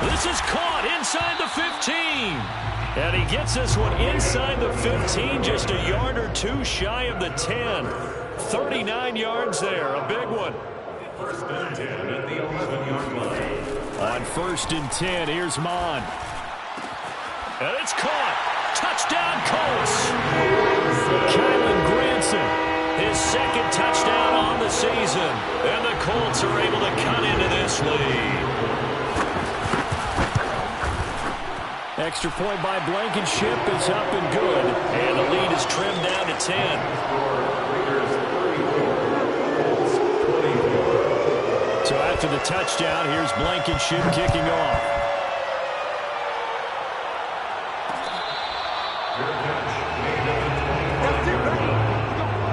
This is caught inside the 15. And he gets this one inside the 15, just a yard or 2 shy of the 10. 39 yards there, a big one. 1st and 10 at the 11-yard line. On 1st and 10, here's Mon. And it's caught. Touchdown, Colts. Kylen Granson. His 2nd touchdown on the season. And the Colts are able to cut into this lead. Extra point by Blankenship is up and good. And the lead is trimmed down to 10. So after the touchdown, here's Blankenship kicking off.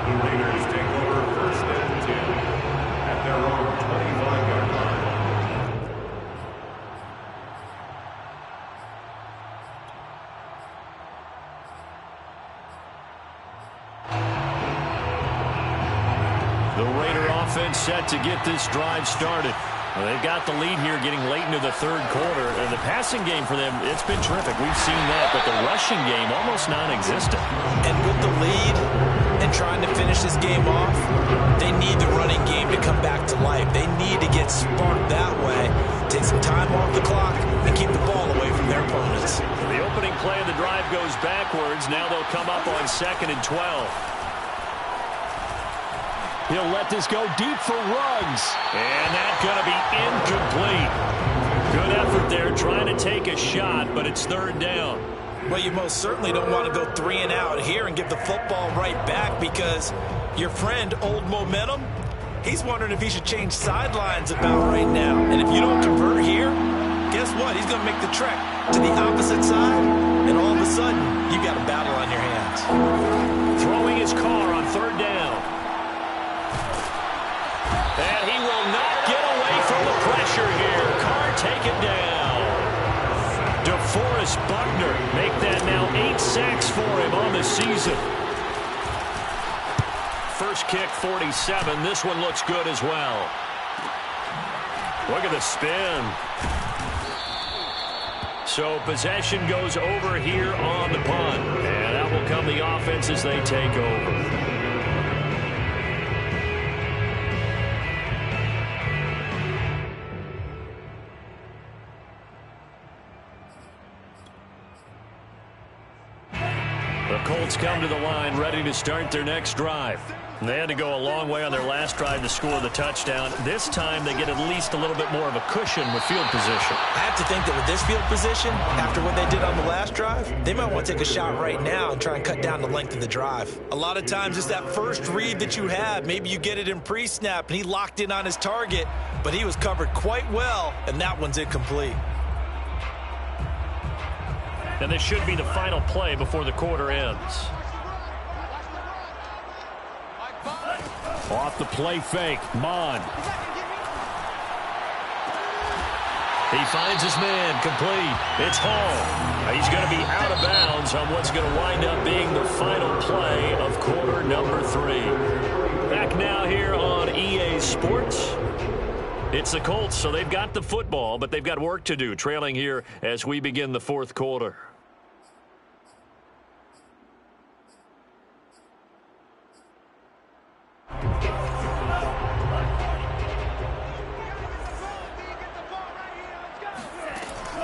The Raiders take over 1st and 10 at their own 25-yard line. The Raider offense set to get this drive started. Well, they've got the lead here getting late into the 3rd quarter. And the passing game for them, it's been terrific. We've seen that, but the rushing game almost non-existent. And with the lead and trying to finish this game off, they need the running game to come back to life. They need to get sparked that way, take some time off the clock, and keep the ball away from their opponents. The opening play of the drive goes backwards. Now they'll come up on 2nd and 12. He'll let this go deep for Ruggs. And that's going to be incomplete. Good effort there trying to take a shot, but it's 3rd down. Well, you most certainly don't want to go 3 and out here and give the football right back, because your friend, Old Momentum, he's wondering if he should change sidelines about right now. And if you don't convert here, guess what? He's going to make the trek to the opposite side, and all of a sudden, you got a battle on your hands. Throwing his car on 3rd down. And he will not get away from the pressure here. Carr taken down. DeForest Buckner make that now 8 sacks for him on the season. First kick, 47. This one looks good as well. Look at the spin. So possession goes over here on the punt. And that will come the offense as they take over. The Colts come to the line ready to start their next drive. They had to go a long way on their last drive to score the touchdown. This time they get at least a little bit more of a cushion with field position. I have to think that with this field position, after what they did on the last drive, they might want to take a shot right now and try and cut down the length of the drive. A lot of times it's that first read that you have. Maybe you get it in pre-snap and he locked in on his target, but he was covered quite well, and that one's incomplete. And this should be the final play before the quarter ends. Off the play fake, Mond. He finds his man, complete. It's Hall. He's going to be out of bounds on what's going to wind up being the final play of quarter number 3. Back now here on EA Sports. It's the Colts, so they've got the football, but they've got work to do, trailing here as we begin the fourth quarter.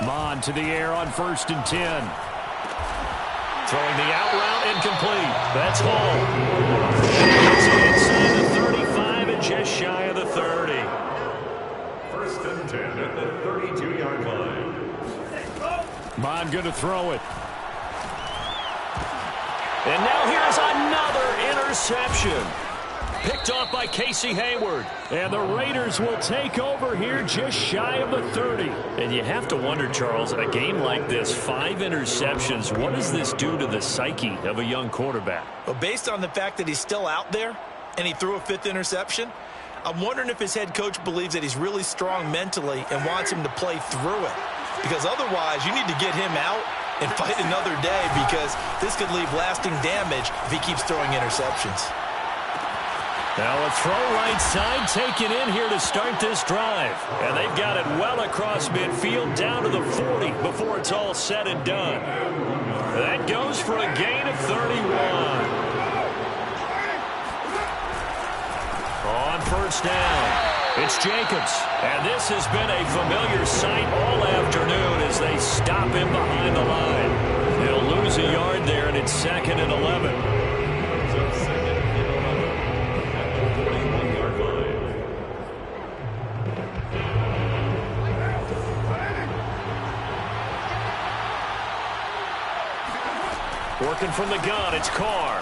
Mond to the air on 1st and 10. Throwing the out route, incomplete. That's Hall. Inside the 35 and just shy of the 30. 1st and 10 at the 32-yard line. Mond going to throw it. And now here's another interception. Picked off by Casey Hayward. And the Raiders will take over here just shy of the 30. And you have to wonder, Charles, a game like this, 5 interceptions, what does this do to the psyche of a young quarterback? Well, based on the fact that he's still out there and he threw a 5th interception, I'm wondering if his head coach believes that he's really strong mentally and wants him to play through it. Because otherwise, you need to get him out and fight another day, because this could leave lasting damage if he keeps throwing interceptions. Now a throw right side taken in here to start this drive. And they've got it well across midfield down to the 40 before it's all said and done. That goes for a gain of 31. On 1st down, it's Jacobs. And this has been a familiar sight all afternoon as they stop him behind the line. He'll lose a yard there, and it's 2nd and 11. Working from the gun, it's Carr.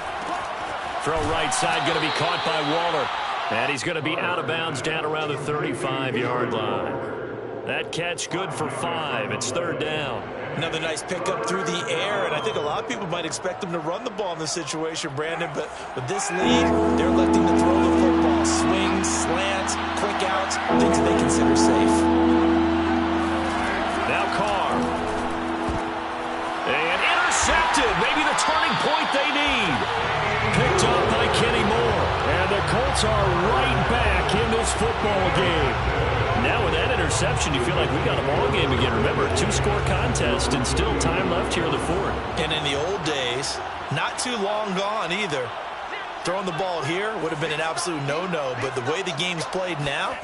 Throw right side, going to be caught by Waller. And he's going to be out of bounds down around the 35-yard line. That catch good for 5. It's 3rd down. Another nice pickup through the air, and I think a lot of people might expect them to run the ball in this situation, Brandon, but with this lead, they're electing to throw the football. Swings, slants, quick outs, things that they consider safe. Now Carr. And intercepted. Maybe the turning point they need. Picked up by Kenny Moore. And the Colts are right back in this football game. Now with that interception, you feel like we got a ball game again. Remember, a 2-score contest and still time left here in the 4th. And in the old days, not too long gone either, throwing the ball here would have been an absolute no-no. But the way the game's played now,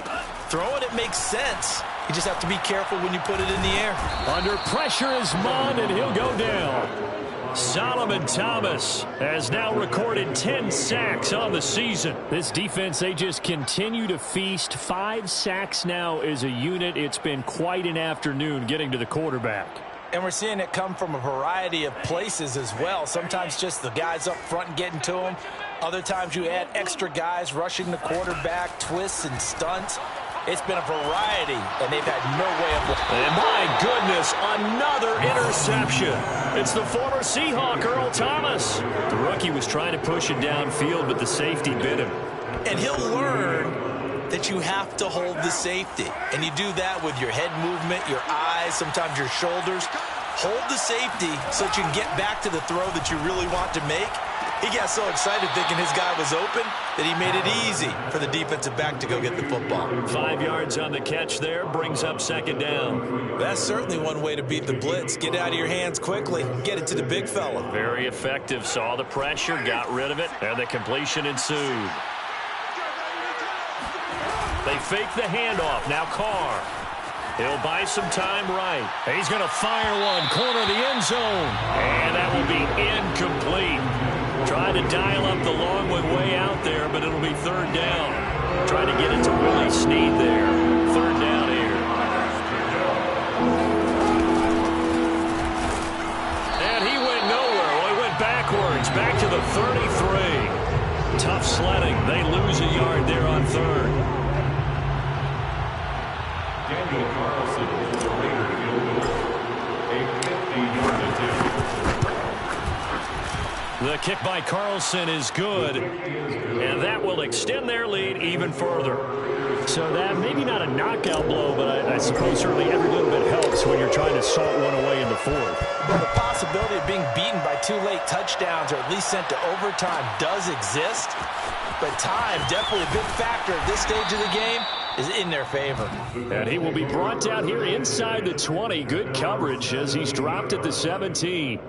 throwing it makes sense. You just have to be careful when you put it in the air. Under pressure is Mond, and he'll go down. Solomon Thomas has now recorded 10 sacks on the season. This defense, they just continue to feast. 5 sacks now as a unit. It's been quite an afternoon getting to the quarterback. And we're seeing it come from a variety of places as well. Sometimes just the guys up front getting to him. Other times you add extra guys rushing the quarterback, twists and stunts. It's been a variety, and they've had no way of... And my goodness, another interception. It's the former Seahawk, Earl Thomas. The rookie was trying to push it downfield, but the safety bit him. And he'll learn that you have to hold the safety. And you do that with your head movement, your eyes, sometimes your shoulders. hold the safety so that you can get back to the throw that you really want to make. He got so excited thinking his guy was open that he made it easy for the defensive back to go get the football. 5 yards on the catch there, brings up second down. That's certainly one way to beat the blitz. Get out of your hands quickly, get it to the big fella. Very effective, saw the pressure, got rid of it, and the completion ensued. They fake the handoff, now Carr. He'll buy some time right. He's going to fire one, corner of the end zone. And that will be incomplete. Tried to dial up the long one way out there, but it'll be third down. Trying to get it to Willie Snead there. Third down here. And he went nowhere. Well, he went backwards, back to the 33. Tough sledding. They lose a yard there on third. Daniel Carlson for the Raider field goal. A 50-yard attempt. The kick by Carlson is good, and that will extend their lead even further. So that maybe not a knockout blow, but I suppose certainly every little bit helps when you're trying to salt one away in the fourth. Well, the possibility of being beaten by 2 late touchdowns or at least sent to overtime does exist, but time, definitely a big factor at this stage of the game, is in their favor. And he will be brought down here inside the 20. Good coverage as he's dropped at the 17.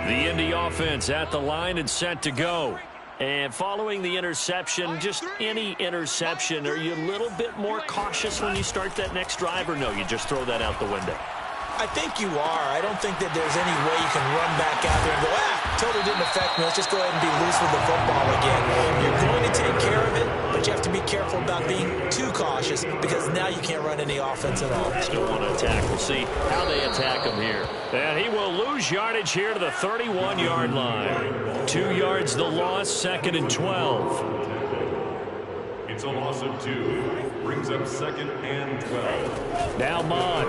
The Indy offense at the line and set to go. And following the interception, just any interception, are you a little bit more cautious when you start that next drive, or no, you just throw that out the window? I think you are. I don't think that there's any way you can run back out there and go, totally didn't affect me. Let's just go ahead and be loose with the football again. You're going to take care of it, but you have to be careful about being too cautious because now you can't run any offense at all. Still want to attack. We'll see how they attack him here. And he will lose yardage here to the 31-yard line. 2 yards the loss, second and 12. It's a loss of 2. Brings up second and 12. Now Mond.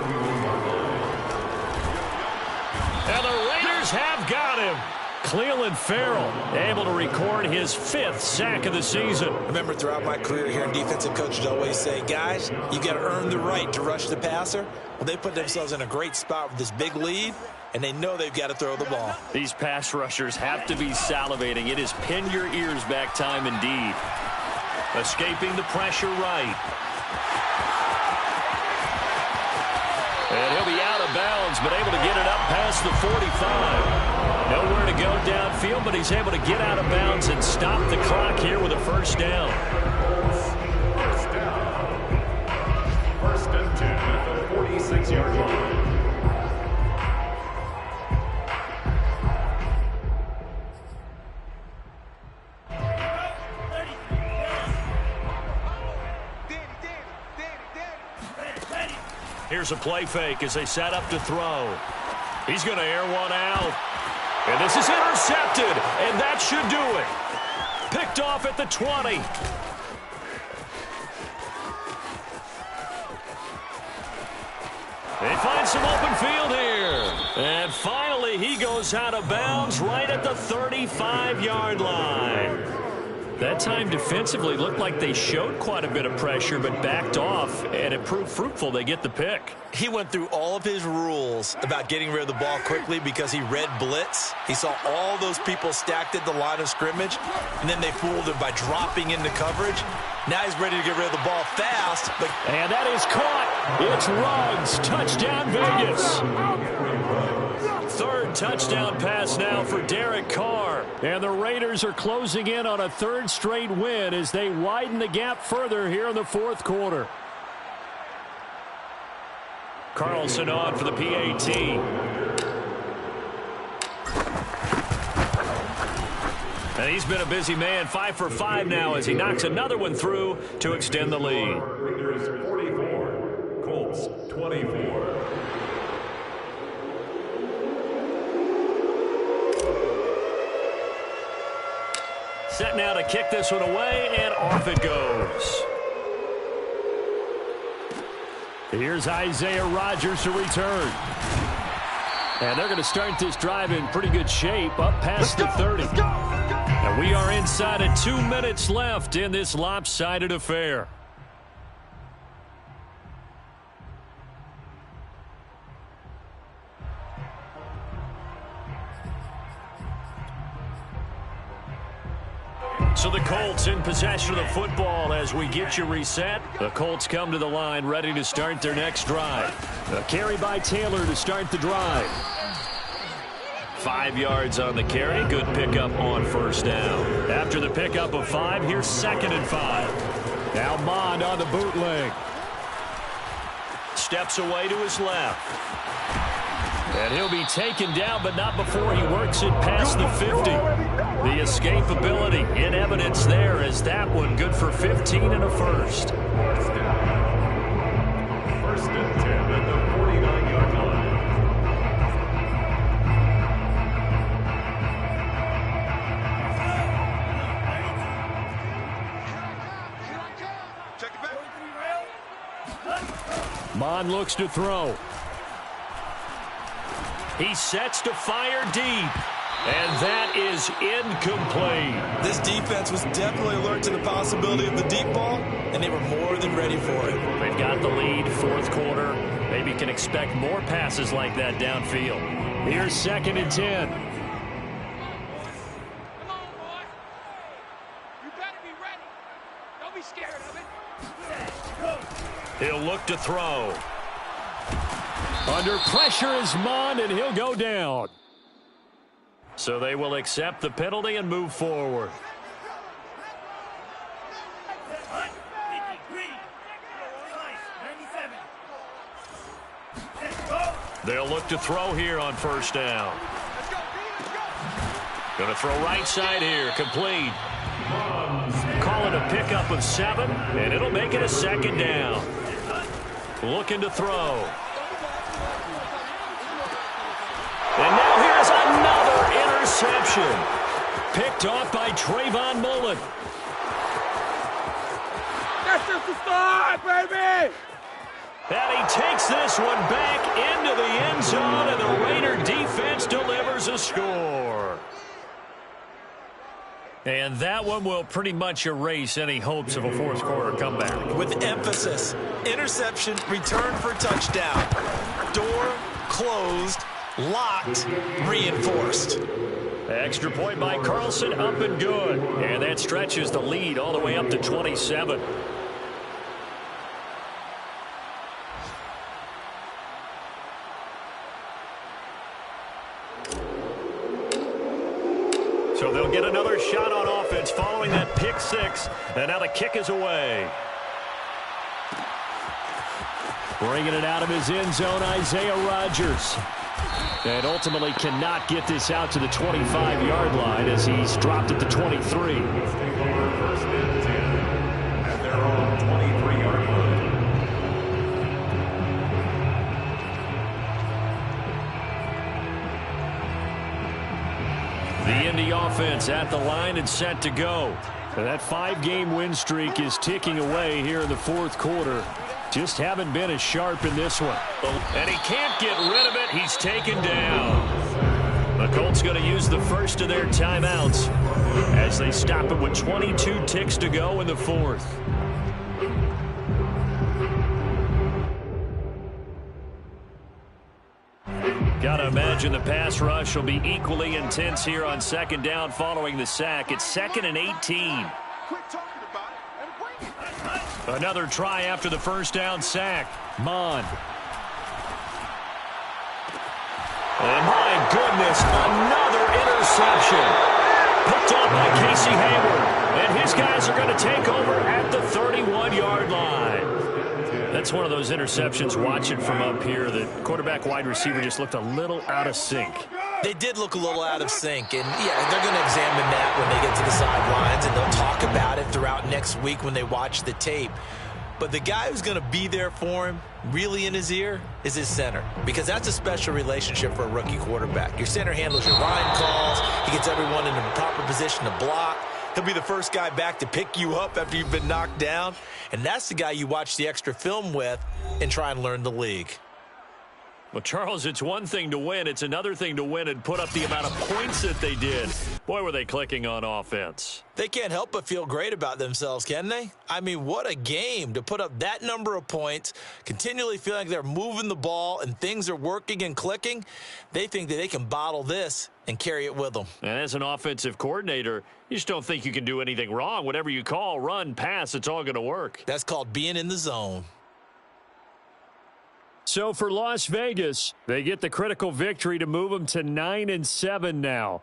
And the Raiders have got him. Clelin Ferrell able to record his 5th sack of the season. I remember throughout my career here, defensive coaches always say, guys, you got to earn the right to rush the passer. Well, they put themselves in a great spot with this big lead, and they know they've got to throw the ball. These pass rushers have to be salivating. It is pin your ears back time indeed. Escaping the pressure right. And he'll be out of bounds, but able to get it up past the 45. Nowhere to go downfield, but he's able to get out of bounds and stop the clock here with a first down. First down. First and 10 at the 46-yard line. Here's a play fake as they set up to throw. He's going to air one out. And this is intercepted, and that should do it. Picked off at the 20. They find some open field here. And finally, he goes out of bounds right at the 35-yard line. That time defensively looked like they showed quite a bit of pressure but backed off, and it proved fruitful. They get the pick. He went through all of his rules about getting rid of the ball quickly because he read blitz. He saw all those people stacked at the line of scrimmage, and then they fooled him by dropping into coverage. Now he's ready to get rid of the ball fast. And that is caught. It's Ruggs. Touchdown, Vegas. Third touchdown pass now for Derek Carr. And the Raiders are closing in on a 3rd straight win as they widen the gap further here in the 4th quarter. Carlson on for the PAT. And he's been a busy man, 5 for 5 now as he knocks another one through to extend the lead. Raiders 44, Colts 24. Set now to kick this one away, and off it goes. Here's Isaiah Rodgers to return. And they're going to start this drive in pretty good shape, up past the 30. And we are inside of 2 minutes left in this lopsided affair. So the Colts in possession of the football as we get you reset. The Colts come to the line ready to start their next drive. A carry by Taylor to start the drive. 5 yards on the carry. Good pickup on first down. After the pickup of 5, here's 2nd and 5. Now Mond on the bootleg. Steps away to his left. And he'll be taken down, but not before he works it past the 50. The escapability in evidence there as that one good for 15 and a first. First and 10 at the 49-yard line. Check it back. Mond looks to throw. He sets to fire deep. And that is incomplete. This defense was definitely alert to the possibility of the deep ball, and they were more than ready for it. They've got the lead, 4th quarter. Maybe can expect more passes like that downfield. Here's 2nd and 10. Come on, boy. You better be ready. Don't be scared of it. He'll look to throw. Under pressure is Mond, and he'll go down. So they will accept the penalty and move forward. They'll look to throw here on first down. Going to throw right side here, complete. Call it a pickup of 7, and it'll make it a 2nd down. Looking to throw. And now here's another interception. Picked off by Trayvon Mullen. That's just the start, baby! And he takes this one back into the end zone, and the Raider defense delivers a score. And that one will pretty much erase any hopes of a 4th quarter comeback. With emphasis, interception, return for touchdown. Door closed, locked, reinforced. Extra point by Carlson, up and good. And that stretches the lead all the way up to 27. So they'll get another shot on offense following that pick 6. And now the kick is away. Bringing it out of his end zone, Isaiah Rodgers. And ultimately cannot get this out to the 25-yard line as he's dropped at the 23. First and 10 at their own 23-yard line. The Indy offense at the line and set to go. And that 5-game win streak is ticking away here in the 4th quarter. Just haven't been as sharp in this one. And he can't get rid of it. He's taken down. The Colts going to use the first of their timeouts as they stop it with 22 ticks to go in the 4th. Got to imagine the pass rush will be equally intense here on 2nd down following the sack. It's 2nd and 18. Quit talking about it and bring it. Another try after the first down sack. Mond. And my goodness, another interception. Picked up by Casey Hayward. And his guys are going to take over at the 31-yard line. That's one of those interceptions, watching from up here, the quarterback wide receiver just looked a little out of sync. They did look a little out of sync, and yeah, they're going to examine that when they get to the sidelines, and they'll talk about it throughout next week when they watch the tape. But the guy who's going to be there for him, really in his ear, is his center, because that's a special relationship for a rookie quarterback. Your center handles your line calls. He gets everyone in the proper position to block. He'll be the first guy back to pick you up after you've been knocked down. And that's the guy you watch the extra film with and try and learn the league. Well, Charles, it's one thing to win. It's another thing to win and put up the amount of points that they did. Boy, were they clicking on offense. They can't help but feel great about themselves, can they? I mean, what a game to put up that number of points, continually feeling like they're moving the ball and things are working and clicking. They think that they can bottle this and carry it with them. And as an offensive coordinator, you just don't think you can do anything wrong. Whatever you call, run, pass, it's all going to work. That's called being in the zone. So for Las Vegas, they get the critical victory to move them to 9-7 now.